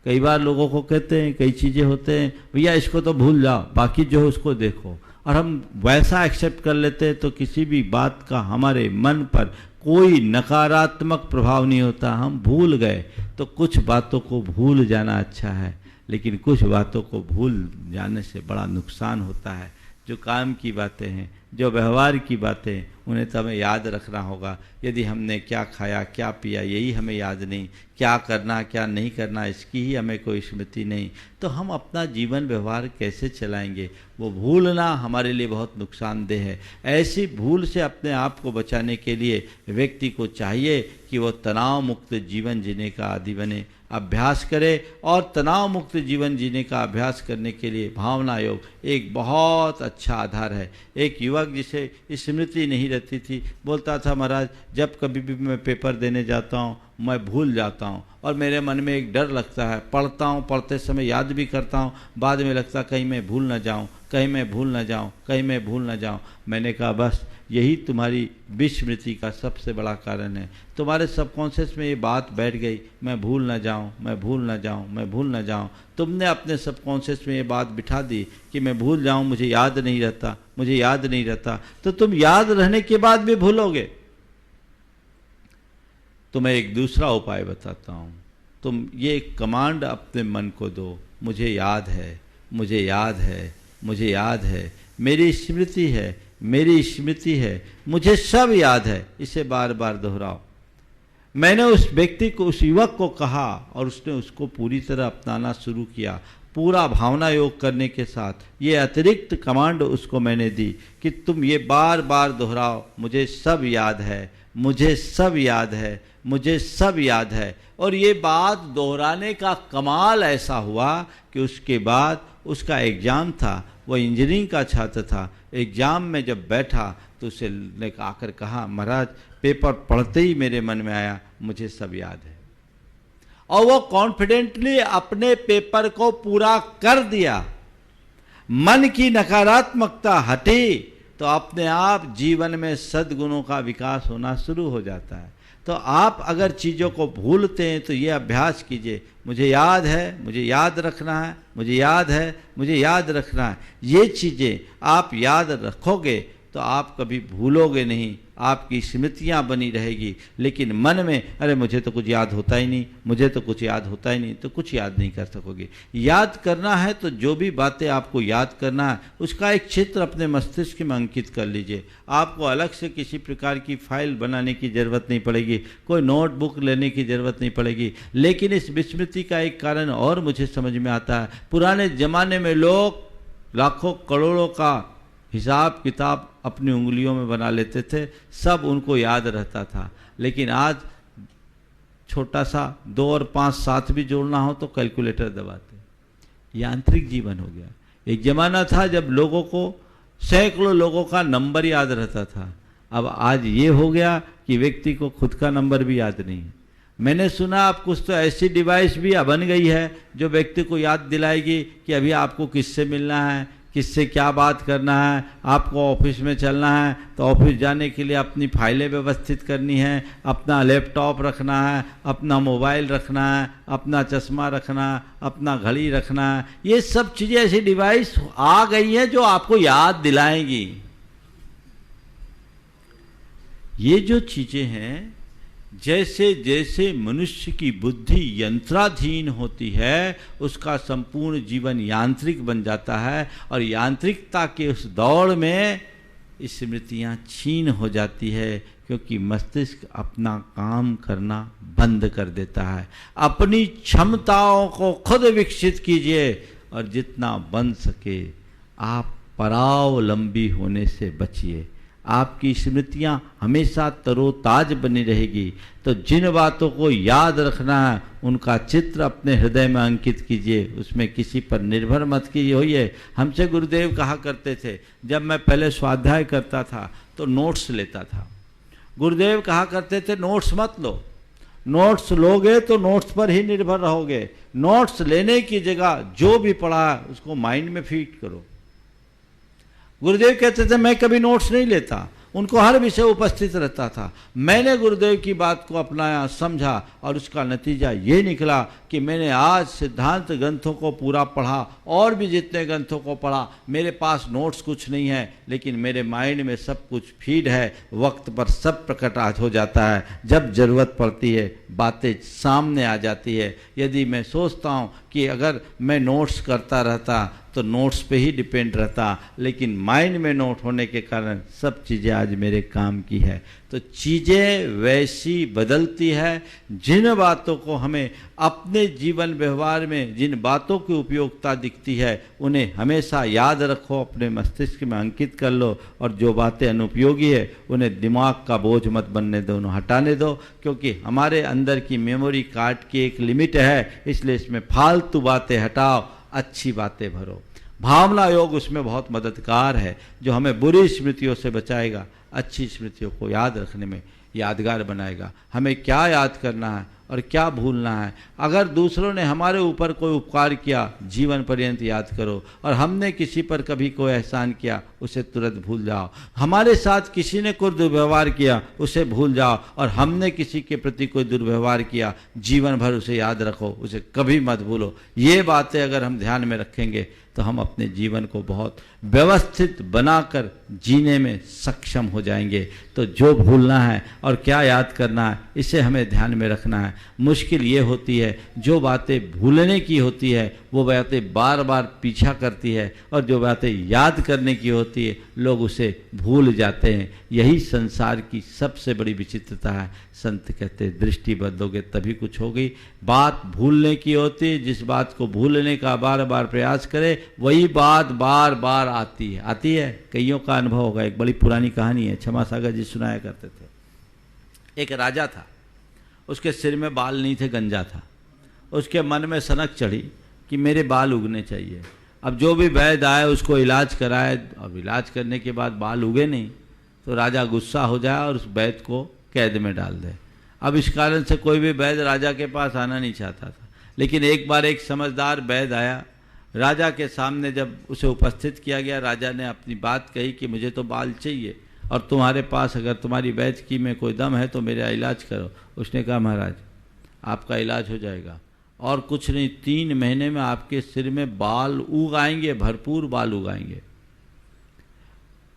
कई बार लोगों को कहते हैं, कई चीज़ें होते हैं, भैया इसको तो भूल जाओ, बाकी जो है उसको देखो, और हम वैसा एक्सेप्ट कर लेते हैं तो किसी भी बात का हमारे मन पर कोई नकारात्मक प्रभाव नहीं होता। हम भूल गए तो कुछ बातों को भूल जाना अच्छा है, लेकिन कुछ बातों को भूल जाने से बड़ा नुकसान होता है। जो काम की बातें हैं, जो व्यवहार की बातें हैं, उन्हें तो हमें याद रखना होगा। यदि हमने क्या खाया, क्या पिया, यही हमें याद नहीं, क्या करना क्या नहीं करना इसकी ही हमें कोई स्मृति नहीं, तो हम अपना जीवन व्यवहार कैसे चलाएंगे? वो भूलना हमारे लिए बहुत नुकसानदेह है। ऐसी भूल से अपने आप को बचाने के लिए व्यक्ति को चाहिए कि वो तनाव मुक्त जीवन जीने का आदी बने, अभ्यास करे। और तनाव मुक्त जीवन जीने का अभ्यास करने के लिए भावना योग एक बहुत अच्छा आधार है। एक युवक जिसे स्मृति नहीं रहती थी, बोलता था, महाराज जब कभी भी मैं पेपर देने जाता हूँ मैं भूल जाता हूँ और मेरे मन में एक डर लगता है, पढ़ता हूँ, पढ़ते समय याद भी करता हूँ, बाद में लगता कहीं मैं भूल ना जाऊँ, कहीं मैं भूल ना जाऊँ, कहीं मैं भूल ना जाऊँ। मैंने कहा बस यही तुम्हारी विस्मृति का सबसे बड़ा कारण है। तुम्हारे सबकॉन्शियस में ये बात बैठ गई, मैं भूल ना जाऊँ, मैं भूल ना जाऊँ, मैं भूल ना जाऊँ। तुमने अपने सबकॉन्शियस में ये बात बिठा दी कि मैं भूल जाऊँ, मुझे याद नहीं रहता, मुझे याद नहीं रहता, तो तुम याद रहने के बाद भी भूलोगे। तो मैं एक दूसरा उपाय बताता हूँ। तुम ये कमांड अपने मन को दो, मुझे याद है, मुझे याद है, मुझे याद है, मेरी स्मृति है, मेरी स्मृति है, मुझे सब याद है। इसे बार बार दोहराओ। मैंने उस व्यक्ति को, उस युवक को कहा और उसने उसको पूरी तरह अपनाना शुरू किया। पूरा भावना योग करने के साथ ये अतिरिक्त कमांड उसको मैंने दी कि तुम ये बार बार दोहराओ, मुझे सब याद है, मुझे सब याद है, मुझे सब याद है। और ये बात दोहराने का कमाल ऐसा हुआ कि उसके बाद उसका एग्ज़ाम था, वो इंजीनियरिंग का छात्र था। एग्ज़ाम में जब बैठा तो उसे ने आकर कहा, महाराज पेपर पढ़ते ही मेरे मन में आया, मुझे सब याद है। और वो कॉन्फिडेंटली अपने पेपर को पूरा कर दिया। मन की नकारात्मकता हटी तो अपने आप जीवन में सद्गुणों का विकास होना शुरू हो जाता है। तो आप अगर चीज़ों को भूलते हैं तो ये अभ्यास कीजिए, मुझे याद है, मुझे याद रखना है, मुझे याद है, मुझे याद रखना है। ये चीज़ें आप याद रखोगे, तो आप कभी भूलोगे नहीं, आपकी स्मृतियाँ बनी रहेगी। लेकिन मन में अरे मुझे तो कुछ याद होता ही नहीं, मुझे तो कुछ याद होता ही नहीं, तो कुछ याद नहीं कर सकोगे। याद करना है तो जो भी बातें आपको याद करना है उसका एक चित्र अपने मस्तिष्क में अंकित कर लीजिए। आपको अलग से किसी प्रकार की फाइल बनाने की ज़रूरत नहीं पड़ेगी, कोई नोटबुक लेने की ज़रूरत नहीं पड़ेगी। लेकिन इस विस्मृति का एक कारण और मुझे समझ में आता है, पुराने ज़माने में लोग लाखों करोड़ों का हिसाब किताब अपनी उंगलियों में बना लेते थे, सब उनको याद रहता था। लेकिन आज छोटा सा 2 और 5 साथ भी जोड़ना हो तो कैलकुलेटर दबाते। यांत्रिक जीवन हो गया। एक ज़माना था जब लोगों को सैकड़ों लोगों का नंबर याद रहता था। अब आज ये हो गया कि व्यक्ति को खुद का नंबर भी याद नहीं है। मैंने सुना आप कुछ तो ऐसी डिवाइस भी बन गई है जो व्यक्ति को याद दिलाएगी कि अभी आपको किससे मिलना है, किससे क्या बात करना है, आपको ऑफिस में चलना है तो ऑफिस जाने के लिए अपनी फाइलें व्यवस्थित करनी है, अपना लैपटॉप रखना है, अपना मोबाइल रखना है, अपना चश्मा रखना है, अपना घड़ी रखना है। ये सब चीज़ें ऐसी डिवाइस आ गई हैं जो आपको याद दिलाएंगी। ये जो चीज़ें हैं, जैसे जैसे मनुष्य की बुद्धि यंत्राधीन होती है उसका संपूर्ण जीवन यांत्रिक बन जाता है, और यांत्रिकता के उस दौड़ में स्मृतियाँ छीन हो जाती है, क्योंकि मस्तिष्क अपना काम करना बंद कर देता है। अपनी क्षमताओं को खुद विकसित कीजिए, और जितना बन सके आप परावलंबी होने से बचिए। आपकी स्मृतियाँ हमेशा तरोताज बनी रहेगी। तो जिन बातों को याद रखना है उनका चित्र अपने हृदय में अंकित कीजिए, उसमें किसी पर निर्भर मत कीजिए। हमसे गुरुदेव कहा करते थे, जब मैं पहले स्वाध्याय करता था तो नोट्स लेता था। गुरुदेव कहा करते थे नोट्स मत लो, नोट्स लोगे तो नोट्स पर ही निर्भर रहोगे। नोट्स लेने की जगह जो भी पढ़ा है उसको माइंड में फीड करो। गुरुदेव कहते थे मैं कभी नोट्स नहीं लेता, उनको हर विषय उपस्थित रहता था। मैंने गुरुदेव की बात को अपनाया, समझा, और उसका नतीजा ये निकला कि मैंने आज सिद्धांत ग्रंथों को पूरा पढ़ा, और भी जितने ग्रंथों को पढ़ा। मेरे पास नोट्स कुछ नहीं है, लेकिन मेरे माइंड में सब कुछ फीड है। वक्त पर सब प्रकट आज हो जाता है, जब ज़रूरत पड़ती है बातें सामने आ जाती है। यदि मैं सोचता हूँ कि अगर मैं नोट्स करता रहता तो नोट्स पे ही डिपेंड रहता, लेकिन माइंड में नोट होने के कारण सब चीज़ें आज मेरे काम की है। तो चीज़ें वैसी बदलती है। जिन बातों को हमें अपने जीवन व्यवहार में, जिन बातों की उपयोगिता दिखती है उन्हें हमेशा याद रखो, अपने मस्तिष्क में अंकित कर लो, और जो बातें अनुपयोगी है उन्हें दिमाग का बोझ मत बनने दो, उन्हें हटाने दो। क्योंकि हमारे अंदर की मेमोरी कार्ड की एक लिमिट है, इसलिए इसमें फालतू बातें हटाओ, अच्छी बातें भरो। भावना योग उसमें बहुत मददगार है, जो हमें बुरी स्मृतियों से बचाएगा, अच्छी स्मृतियों को याद रखने में यादगार बनाएगा। हमें क्या याद करना है और क्या भूलना है। अगर दूसरों ने हमारे ऊपर कोई उपकार किया, जीवन पर्यंत याद करो, और हमने किसी पर कभी कोई एहसान किया उसे तुरंत भूल जाओ। हमारे साथ किसी ने कोई दुर्व्यवहार किया उसे भूल जाओ, और हमने किसी के प्रति कोई दुर्व्यवहार किया जीवन भर उसे याद रखो, उसे कभी मत भूलो। ये बातें अगर हम ध्यान में रखेंगे तो हम अपने जीवन को बहुत व्यवस्थित बनाकर जीने में सक्षम हो जाएंगे। तो जो भूलना है और क्या याद करना है इसे हमें ध्यान में रखना है। मुश्किल ये होती है, जो बातें भूलने की होती है वो बातें बार बार पीछा करती है, और जो बातें याद करने की होती है लोग उसे भूल जाते हैं। यही संसार की सबसे बड़ी विचित्रता है। संत कहते हैं दृष्टि बदलोगे तभी कुछ होगी। बात भूलने की होती है, जिस बात को भूलने का बार बार प्रयास करे वही बात बार बार आती है। कईयों का अनुभव होगा। एक बड़ी पुरानी कहानी है, क्षमा सागर जी सुनाया करते थे। एक राजा था, उसके सिर में बाल नहीं थे, गंजा था। उसके मन में सनक चढ़ी कि मेरे बाल उगने चाहिए। अब जो भी वैद्य आए उसको इलाज कराए, अब इलाज करने के बाद बाल उगे नहीं तो राजा गुस्सा हो जाए और उस वैद्य को कैद में डाल दे। अब इस कारण से कोई भी वैद्य राजा के पास आना नहीं चाहता था। लेकिन एक बार एक समझदार वैद्य आया, राजा के सामने जब उसे उपस्थित किया गया, राजा ने अपनी बात कही कि मुझे तो बाल चाहिए, और तुम्हारे पास अगर तुम्हारी वैद्य की में कोई दम है तो मेरा इलाज करो। उसने कहा महाराज आपका इलाज हो जाएगा, और कुछ नहीं, 3 महीने में आपके सिर में बाल उग आएंगे, भरपूर बाल उग आएंगे।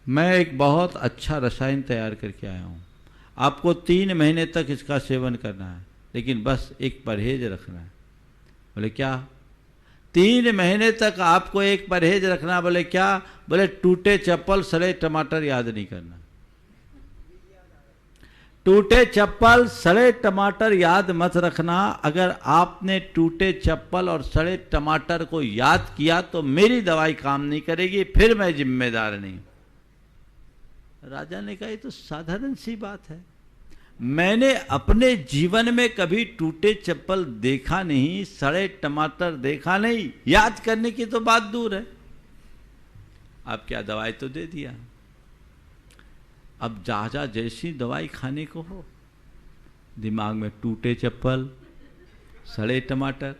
मैं एक बहुत अच्छा रसायन तैयार करके आया हूँ, आपको 3 महीने तक इसका सेवन करना है, लेकिन बस एक परहेज रखना है। बोले क्या? 3 महीने तक आपको एक परहेज रखना। बोले क्या? बोले टूटे चप्पल सड़े टमाटर याद नहीं करना। टूटे चप्पल सड़े टमाटर याद मत रखना। अगर आपने टूटे चप्पल और सड़े टमाटर को याद किया तो मेरी दवाई काम नहीं करेगी, फिर मैं जिम्मेदार नहीं। राजा ने कहा ये तो साधारण सी बात है, मैंने अपने जीवन में कभी टूटे चप्पल देखा नहीं, सड़े टमाटर देखा नहीं, याद करने की तो बात दूर है। अब क्या, दवाई तो दे दिया। अब जहाँ जैसी दवाई खाने को हो, दिमाग में टूटे चप्पल सड़े टमाटर,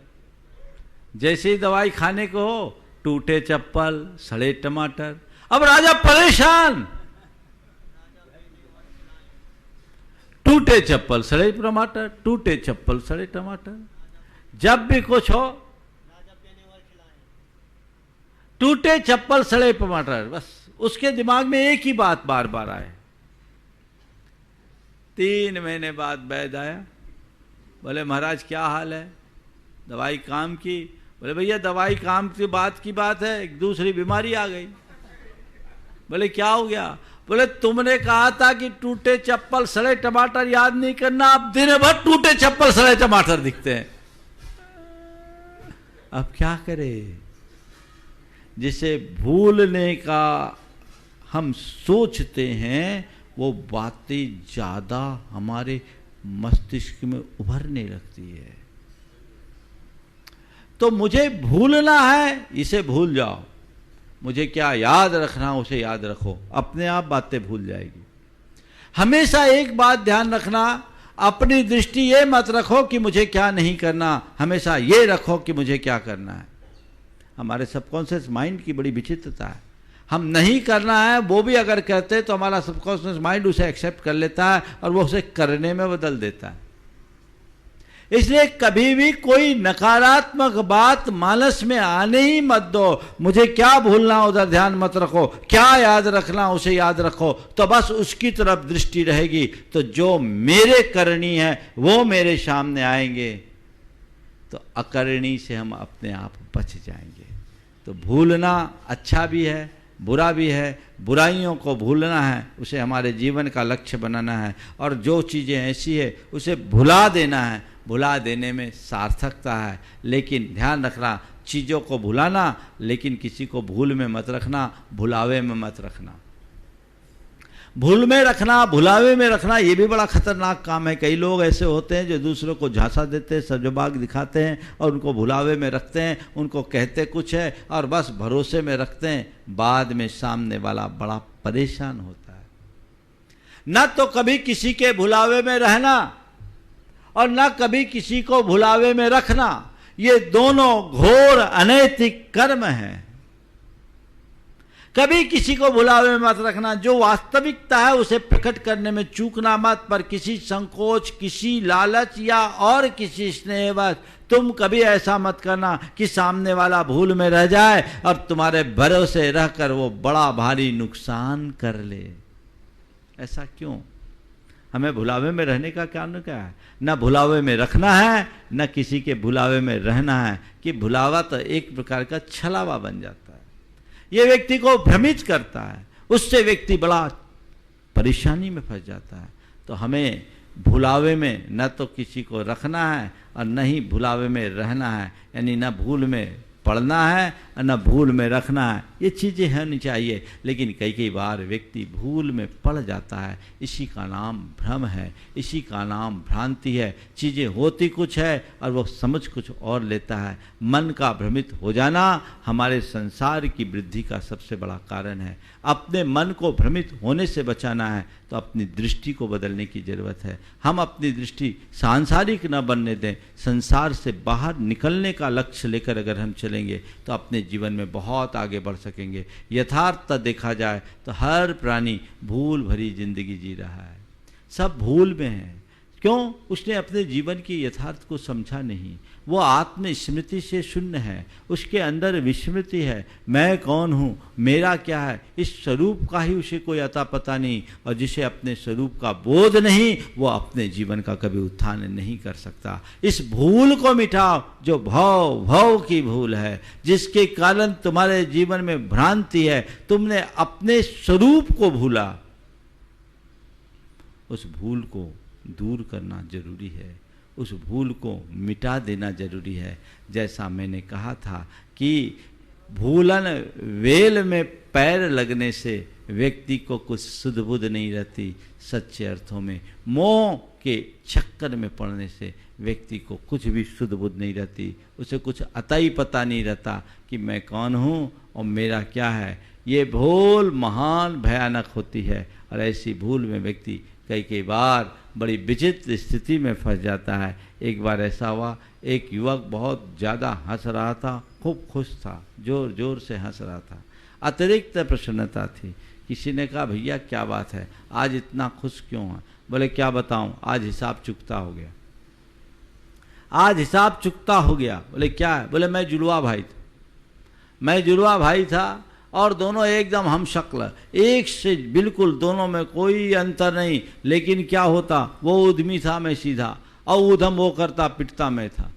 जैसे ही दवाई खाने को हो टूटे चप्पल सड़े टमाटर। अब राजा परेशान, टूटे चप्पल सड़े टमाटर, टूटे चप्पल सड़े टमाटर। जब भी कुछ हो टूटे चप्पल सड़े टमाटर, बस उसके दिमाग में एक ही बात बार बार आए। 3 महीने बाद वैद्य आया, बोले महाराज क्या हाल है, दवाई काम की? बोले भैया दवाई काम की बात है, एक दूसरी बीमारी आ गई। बोले क्या हो गया? बोले तुमने कहा था कि टूटे चप्पल सड़े टमाटर याद नहीं करना, अब दिन भर टूटे चप्पल सड़े टमाटर दिखते हैं। अब क्या करें? जिसे भूलने का हम सोचते हैं वो बातें ज्यादा हमारे मस्तिष्क में उभरने लगती है। तो मुझे भूलना है, इसे भूल जाओ। मुझे क्या याद रखना, उसे याद रखो, अपने आप बातें भूल जाएगी। हमेशा एक बात ध्यान रखना, अपनी दृष्टि ये मत रखो कि मुझे क्या नहीं करना, हमेशा ये रखो कि मुझे क्या करना है। हमारे सबकॉन्शियस माइंड की बड़ी विचित्रता है। हम नहीं करना है वो भी अगर कहते तो हमारा सबकॉन्शियस माइंड उसे एक्सेप्ट कर लेता है और वो उसे करने में बदल देता है। इसलिए कभी भी कोई नकारात्मक बात मानस में आने ही मत दो। मुझे क्या भूलना उधर ध्यान मत रखो, क्या याद रखना उसे याद रखो, तो बस उसकी तरफ दृष्टि रहेगी। तो जो मेरे करनी है वो मेरे सामने आएंगे, तो अकरणी से हम अपने आप बच जाएंगे। तो भूलना अच्छा भी है, बुरा भी है। बुराइयों को भूलना है, उसे हमारे जीवन का लक्ष्य बनाना है, और जो चीज़ें ऐसी है उसे भुला देना है। भुला देने में सार्थकता है, लेकिन ध्यान रखना, चीज़ों को भुलाना, लेकिन किसी को भूल में मत रखना, भुलावे में मत रखना। भूल में रखना, भुलावे में रखना, ये भी बड़ा खतरनाक काम है। कई लोग ऐसे होते हैं जो दूसरों को झांसा देते हैं, सजबाग दिखाते हैं और उनको भुलावे में रखते हैं, उनको कहते कुछ है और बस भरोसे में रखते हैं। बाद में सामने वाला बड़ा परेशान होता है। न तो कभी किसी के भुलावे में रहना और न कभी किसी को भुलावे में रखना, ये दोनों घोर अनैतिक कर्म है। कभी किसी को भुलावे में मत रखना। जो वास्तविकता है उसे प्रकट करने में चूकना मत, पर किसी संकोच, किसी लालच या और किसी स्नेहवश तुम कभी ऐसा मत करना कि सामने वाला भूल में रह जाए और तुम्हारे भरोसे रहकर वो बड़ा भारी नुकसान कर ले। ऐसा क्यों? हमें भुलावे में रहने का कारण क्या है? न भुलावे में रखना है, न किसी के भुलावे में रहना है। कि भुलावा तो एक प्रकार का छलावा बन जाता है, ये व्यक्ति को भ्रमित करता है, उससे व्यक्ति बड़ा परेशानी में फंस जाता है। तो हमें भुलावे में न तो किसी को रखना है और न ही भुलावे में रहना है, यानी न भूल में पढ़ना है और न भूल में रखना है। ये चीज़ें होनी चाहिए, लेकिन कई बार व्यक्ति भूल में पड़ जाता है। इसी का नाम भ्रम है, इसी का नाम भ्रांति है। चीज़ें होती कुछ है और वो समझ कुछ और लेता है। मन का भ्रमित हो जाना हमारे संसार की वृद्धि का सबसे बड़ा कारण है। अपने मन को भ्रमित होने से बचाना है तो अपनी दृष्टि को बदलने की ज़रूरत है। हम अपनी दृष्टि सांसारिक न बनने दें, संसार से बाहर निकलने का लक्ष्य लेकर अगर हम चलेंगे तो अपने जीवन में बहुत आगे बढ़ सकेंगे। यथार्थ देखा जाए तो हर प्राणी भूल भरी जिंदगी जी रहा है, सब भूल में है। क्यों? उसने अपने जीवन की यथार्थ को समझा नहीं। वो आत्म स्मृति से शून्य है, उसके अंदर विस्मृति है। मैं कौन हूँ, मेरा क्या है, इस स्वरूप का ही उसे कोई अता पता नहीं। और जिसे अपने स्वरूप का बोध नहीं, वो अपने जीवन का कभी उत्थान नहीं कर सकता। इस भूल को मिटाओ जो भव की भूल है, जिसके कारण तुम्हारे जीवन में भ्रांति है। तुमने अपने स्वरूप को भूला, उस भूल को दूर करना जरूरी है, उस भूल को मिटा देना जरूरी है। जैसा मैंने कहा था कि भूलन वेल में पैर लगने से व्यक्ति को कुछ सुध बुध नहीं रहती। सच्चे अर्थों में मोह के चक्कर में पड़ने से व्यक्ति को कुछ भी सुध बुध नहीं रहती, उसे कुछ अता ही पता नहीं रहता कि मैं कौन हूँ और मेरा क्या है। ये भूल महान भयानक होती है और ऐसी भूल में व्यक्ति कई बार बड़ी विचित्र स्थिति में फंस जाता है। एक बार ऐसा हुआ, एक युवक बहुत ज़्यादा हंस रहा था, खूब खुश था, जोर जोर से हंस रहा था, अतिरिक्त प्रसन्नता थी। किसी ने कहा भैया क्या बात है, आज इतना खुश क्यों है? बोले क्या बताऊं, आज हिसाब चुकता हो गया, आज हिसाब चुकता हो गया। बोले क्या है? बोले मैं जुड़वा भाई था और दोनों एकदम हम शक्ल, एक से बिल्कुल, दोनों में कोई अंतर नहीं। लेकिन क्या होता, वो उद्यमी था, मैं सीधा, और उधम वो करता, पिटता मैं था।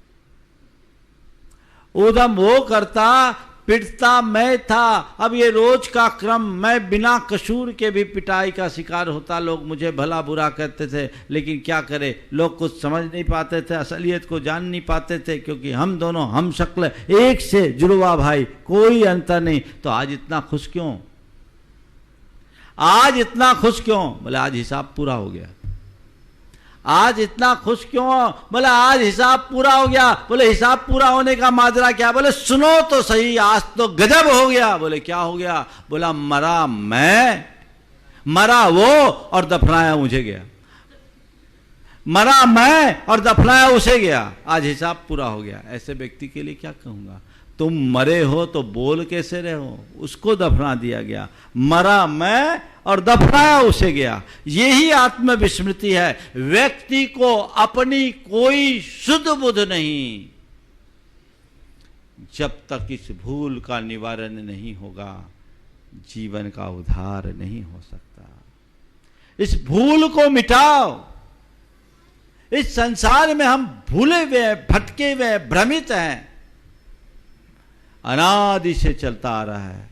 उधम वो करता, पिटता मैं था। अब ये रोज का क्रम, मैं बिना कसूर के भी पिटाई का शिकार होता। लोग मुझे भला बुरा कहते थे, लेकिन क्या करे, लोग कुछ समझ नहीं पाते थे, असलियत को जान नहीं पाते थे, क्योंकि हम दोनों हम शक्ल, एक से जुड़वा भाई, कोई अंतर नहीं। तो आज इतना खुश क्यों, आज इतना खुश क्यों? बोले आज हिसाब पूरा हो गया। आज इतना खुश क्यों? बोले आज हिसाब पूरा हो गया। बोले हिसाब पूरा होने का माजरा क्या? बोले सुनो तो सही, आज तो गजब हो गया। बोले क्या हो गया? बोला मरा मैं, मरा वो और दफनाया मुझे गया। मरा मैं और दफनाया उसे गया। आज हिसाब पूरा हो गया। ऐसे व्यक्ति के लिए क्या कहूंगा? तुम मरे हो तो बोल कैसे रहे हो? उसको दफना दिया गया। मरा मैं और दफनाया उसे गया। यही आत्मविस्मृति है। व्यक्ति को अपनी कोई सुध बुध नहीं। जब तक इस भूल का निवारण नहीं होगा, जीवन का उद्धार नहीं हो सकता। इस भूल को मिटाओ। इस संसार में हम भूले हुए, भटके हुए, भ्रमित हैं। अनादि से चलता आ रहा है।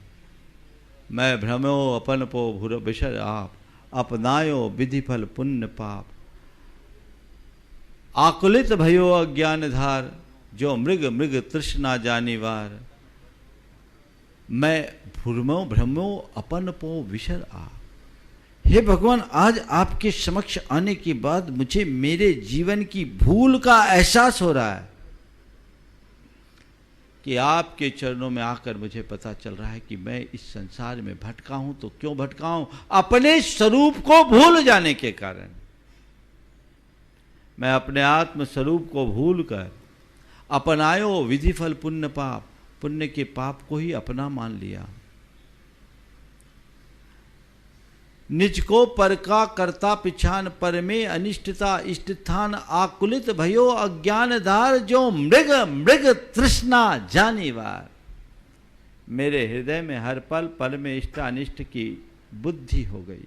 मैं भ्रमो अपन पो भूर बिशर आप, अपनायो विधि फल पुण्य पाप। आकुलित भयो अज्ञान धार, जो मृग मृग तृष्णा जानिवार। मैं भ्रमो अपन पो विशर आप। हे भगवान, आज आपके समक्ष आने के बाद मुझे मेरे जीवन की भूल का एहसास हो रहा है कि आपके चरणों में आकर मुझे पता चल रहा है कि मैं इस संसार में भटका हूं। तो क्यों भटका हूं? अपने स्वरूप को भूल जाने के कारण। मैं अपने आत्म स्वरूप को भूलकर अपनायो विधि फल पुण्य पाप, पुण्य के पाप को ही अपना मान लिया। निज को पर का करता पिछान, पर में अनिष्टता इष्टस्थान। आकुलित भयो अज्ञान धार, जो मृग मृग तृष्णा जानिवार। मेरे हृदय में हर पल पल में इष्ट अनिष्ट की बुद्धि हो गई।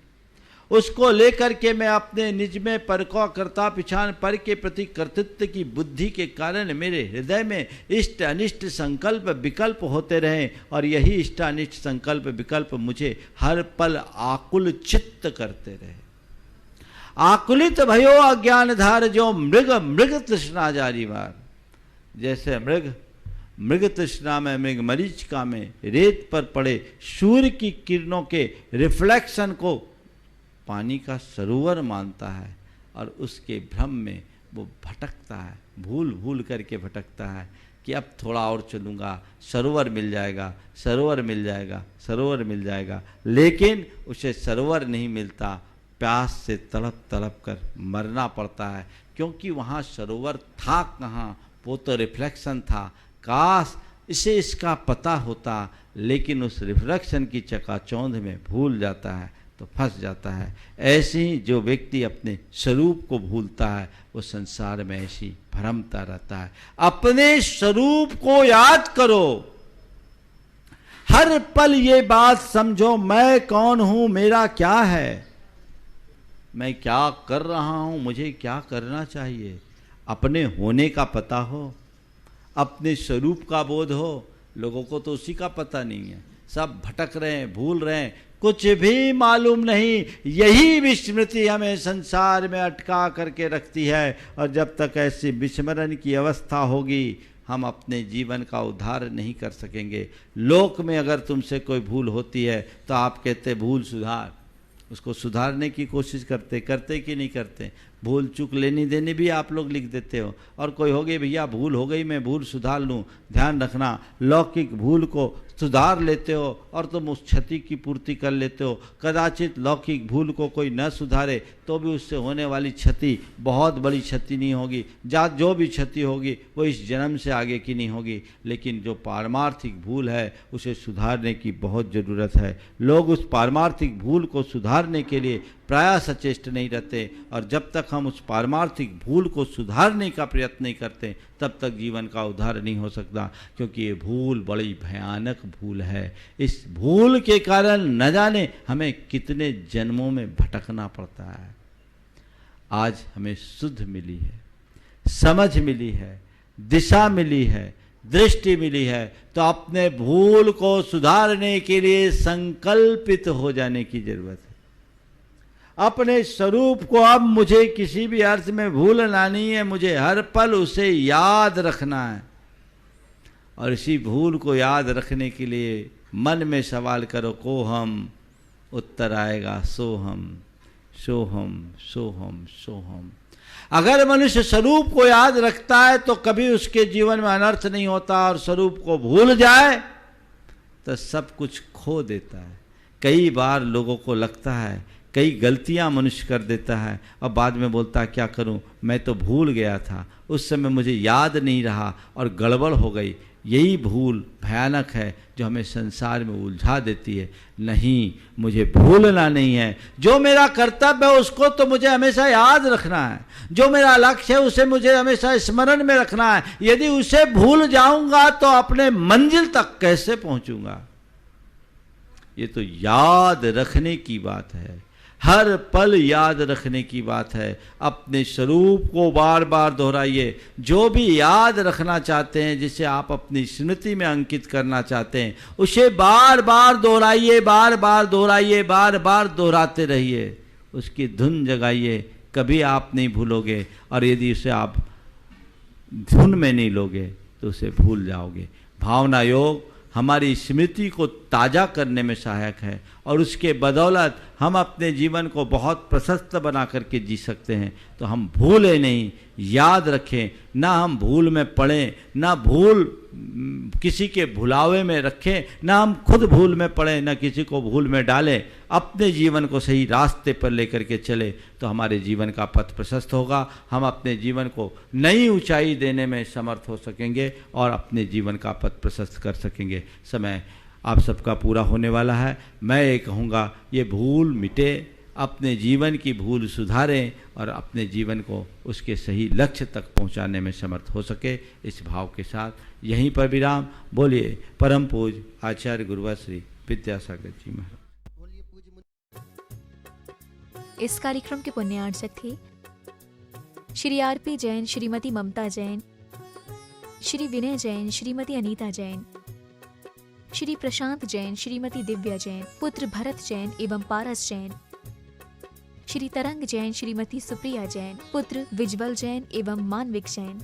उसको लेकर के मैं अपने निज में पर को करता पिछान, पर के प्रति कर्तृत्व की बुद्धि के कारण मेरे हृदय में इष्ट अनिष्ट संकल्प विकल्प होते रहे। और यही इष्ट अनिष्ट संकल्प विकल्प मुझे हर पल आकुल चित्त करते रहे। आकुलित भयो अज्ञान धार, जो मृग मृग तृष्णा जानिवार। जैसे मृग तृष्णा में, मृग मरीचिका में रेत पर पड़े सूर्य की किरणों के रिफ्लेक्शन को पानी का सरोवर मानता है और उसके भ्रम में वो भटकता है, भूल भूल करके भटकता है कि अब थोड़ा और चलूँगा, सरोवर मिल जाएगा, सरोवर मिल जाएगा, सरोवर मिल जाएगा। लेकिन उसे सरोवर नहीं मिलता, प्यास से तड़प तड़प कर मरना पड़ता है। क्योंकि वहाँ सरोवर था कहाँ, वो तो रिफ्लेक्शन था। काश इसे इसका पता होता, लेकिन उस रिफ्लेक्शन की चकाचौंध में भूल जाता है। तो फंस जाता है। ऐसे ही जो व्यक्ति अपने स्वरूप को भूलता है वो संसार में ऐसी भ्रमता रहता है। अपने स्वरूप को याद करो, हर पल ये बात समझो, मैं कौन हूं, मेरा क्या है, मैं क्या कर रहा हूं, मुझे क्या करना चाहिए। अपने होने का पता हो, अपने स्वरूप का बोध हो। लोगों को तो उसी का पता नहीं है, सब भटक रहे हैं, भूल रहे हैं, कुछ भी मालूम नहीं। यही विस्मृति हमें संसार में अटका करके रखती है, और जब तक ऐसी विस्मरण की अवस्था होगी हम अपने जीवन का उद्धार नहीं कर सकेंगे। लोक में अगर तुमसे कोई भूल होती है तो आप कहते भूल सुधार, उसको सुधारने की कोशिश करते कि नहीं करते। भूल चूक लेनी देनी भी आप लोग लिख देते हो, और कोई हो गई भैया भूल हो गई मैं भूल सुधार लूँ। ध्यान रखना, लौकिक भूल को सुधार लेते हो और तुम उस क्षति की पूर्ति कर लेते हो। कदाचित लौकिक भूल को कोई न सुधारे तो भी उससे होने वाली क्षति बहुत बड़ी क्षति नहीं होगी, जो भी क्षति होगी वो इस जन्म से आगे की नहीं होगी। लेकिन जो पारमार्थिक भूल है उसे सुधारने की बहुत ज़रूरत है। लोग उस पारमार्थिक भूल को सुधारने के लिए प्रायः सचेष्ट नहीं रहते, और जब तक हम उस पारमार्थिक भूल को सुधारने का प्रयत्न नहीं करते तब तक जीवन का उद्धार नहीं हो सकता, क्योंकि ये भूल बड़ी भयानक भूल है। इस भूल के कारण न जाने हमें कितने जन्मों में भटकना पड़ता है। आज हमें शुद्ध मिली है, समझ मिली है, दिशा मिली है, दृष्टि मिली है, तो अपने भूल को सुधारने के लिए संकल्पित हो जाने की जरूरत है। अपने स्वरूप को अब मुझे किसी भी अर्थ में भूलना नहीं है, मुझे हर पल उसे याद रखना है। और इसी भूल को याद रखने के लिए मन में सवाल करो, को हम, उत्तर आएगा सोहम सोहम सोहम सोहम। अगर मनुष्य स्वरूप को याद रखता है तो कभी उसके जीवन में अनर्थ नहीं होता, और स्वरूप को भूल जाए तो सब कुछ खो देता है। कई बार लोगों को लगता है, कई गलतियां मनुष्य कर देता है और बाद में बोलता है क्या करूं, मैं तो भूल गया था, उस समय मुझे याद नहीं रहा और गड़बड़ हो गई। यही भूल भयानक है जो हमें संसार में उलझा देती है। नहीं, मुझे भूलना नहीं है। जो मेरा कर्तव्य है उसको तो मुझे हमेशा याद रखना है, जो मेरा लक्ष्य है उसे मुझे हमेशा स्मरण में रखना है। यदि उसे भूल जाऊंगा तो अपने मंजिल तक कैसे पहुंचूंगा। ये तो याद रखने की बात है, हर पल याद रखने की बात है। अपने स्वरूप को बार बार दोहराइए। जो भी याद रखना चाहते हैं, जिसे आप अपनी स्मृति में अंकित करना चाहते हैं, उसे बार बार दोहराइए, बार बार दोहराइए, बार बार दोहराते रहिए, उसकी धुन जगाइए, कभी आप नहीं भूलोगे। और यदि उसे आप धुन में नहीं लोगे तो उसे भूल जाओगे। भावना योग हमारी स्मृति को ताज़ा करने में सहायक है, और उसके बदौलत हम अपने जीवन को बहुत प्रशस्त बना करके जी सकते हैं। तो हम भूलें नहीं, याद रखें, ना हम भूल में पड़ें, ना भूल किसी के भुलावे में रखें, ना हम खुद भूल में पड़ें, ना किसी को भूल में डालें। अपने जीवन को सही रास्ते पर लेकर के चले तो हमारे जीवन का पथ प्रशस्त होगा। हम अपने जीवन को नई ऊंचाई देने में समर्थ हो सकेंगे और अपने जीवन का पथ प्रशस्त कर सकेंगे। समय आप सबका पूरा होने वाला है। मैं ये कहूँगा, ये भूल मिटे, अपने जीवन की भूल सुधारें और अपने जीवन को उसके सही लक्ष्य तक पहुंचाने में समर्थ हो सके। इस भाव के साथ यहीं पर विराम। बोलिए परम पूज्य आचार्य गुरुवर श्री विद्यासागर जी महाराज। इस कार्यक्रम के पुण्यार्चक थे श्री आरपी जैन, श्रीमती ममता जैन, श्री विनय जैन, श्रीमती अनीता जैन, श्री प्रशांत जैन, श्रीमती दिव्या जैन, पुत्र भरत जैन एवं पारस जैन, श्री तरंग जैन, श्रीमती सुप्रिया जैन, पुत्र विज्वल जैन एवं मानविक जैन।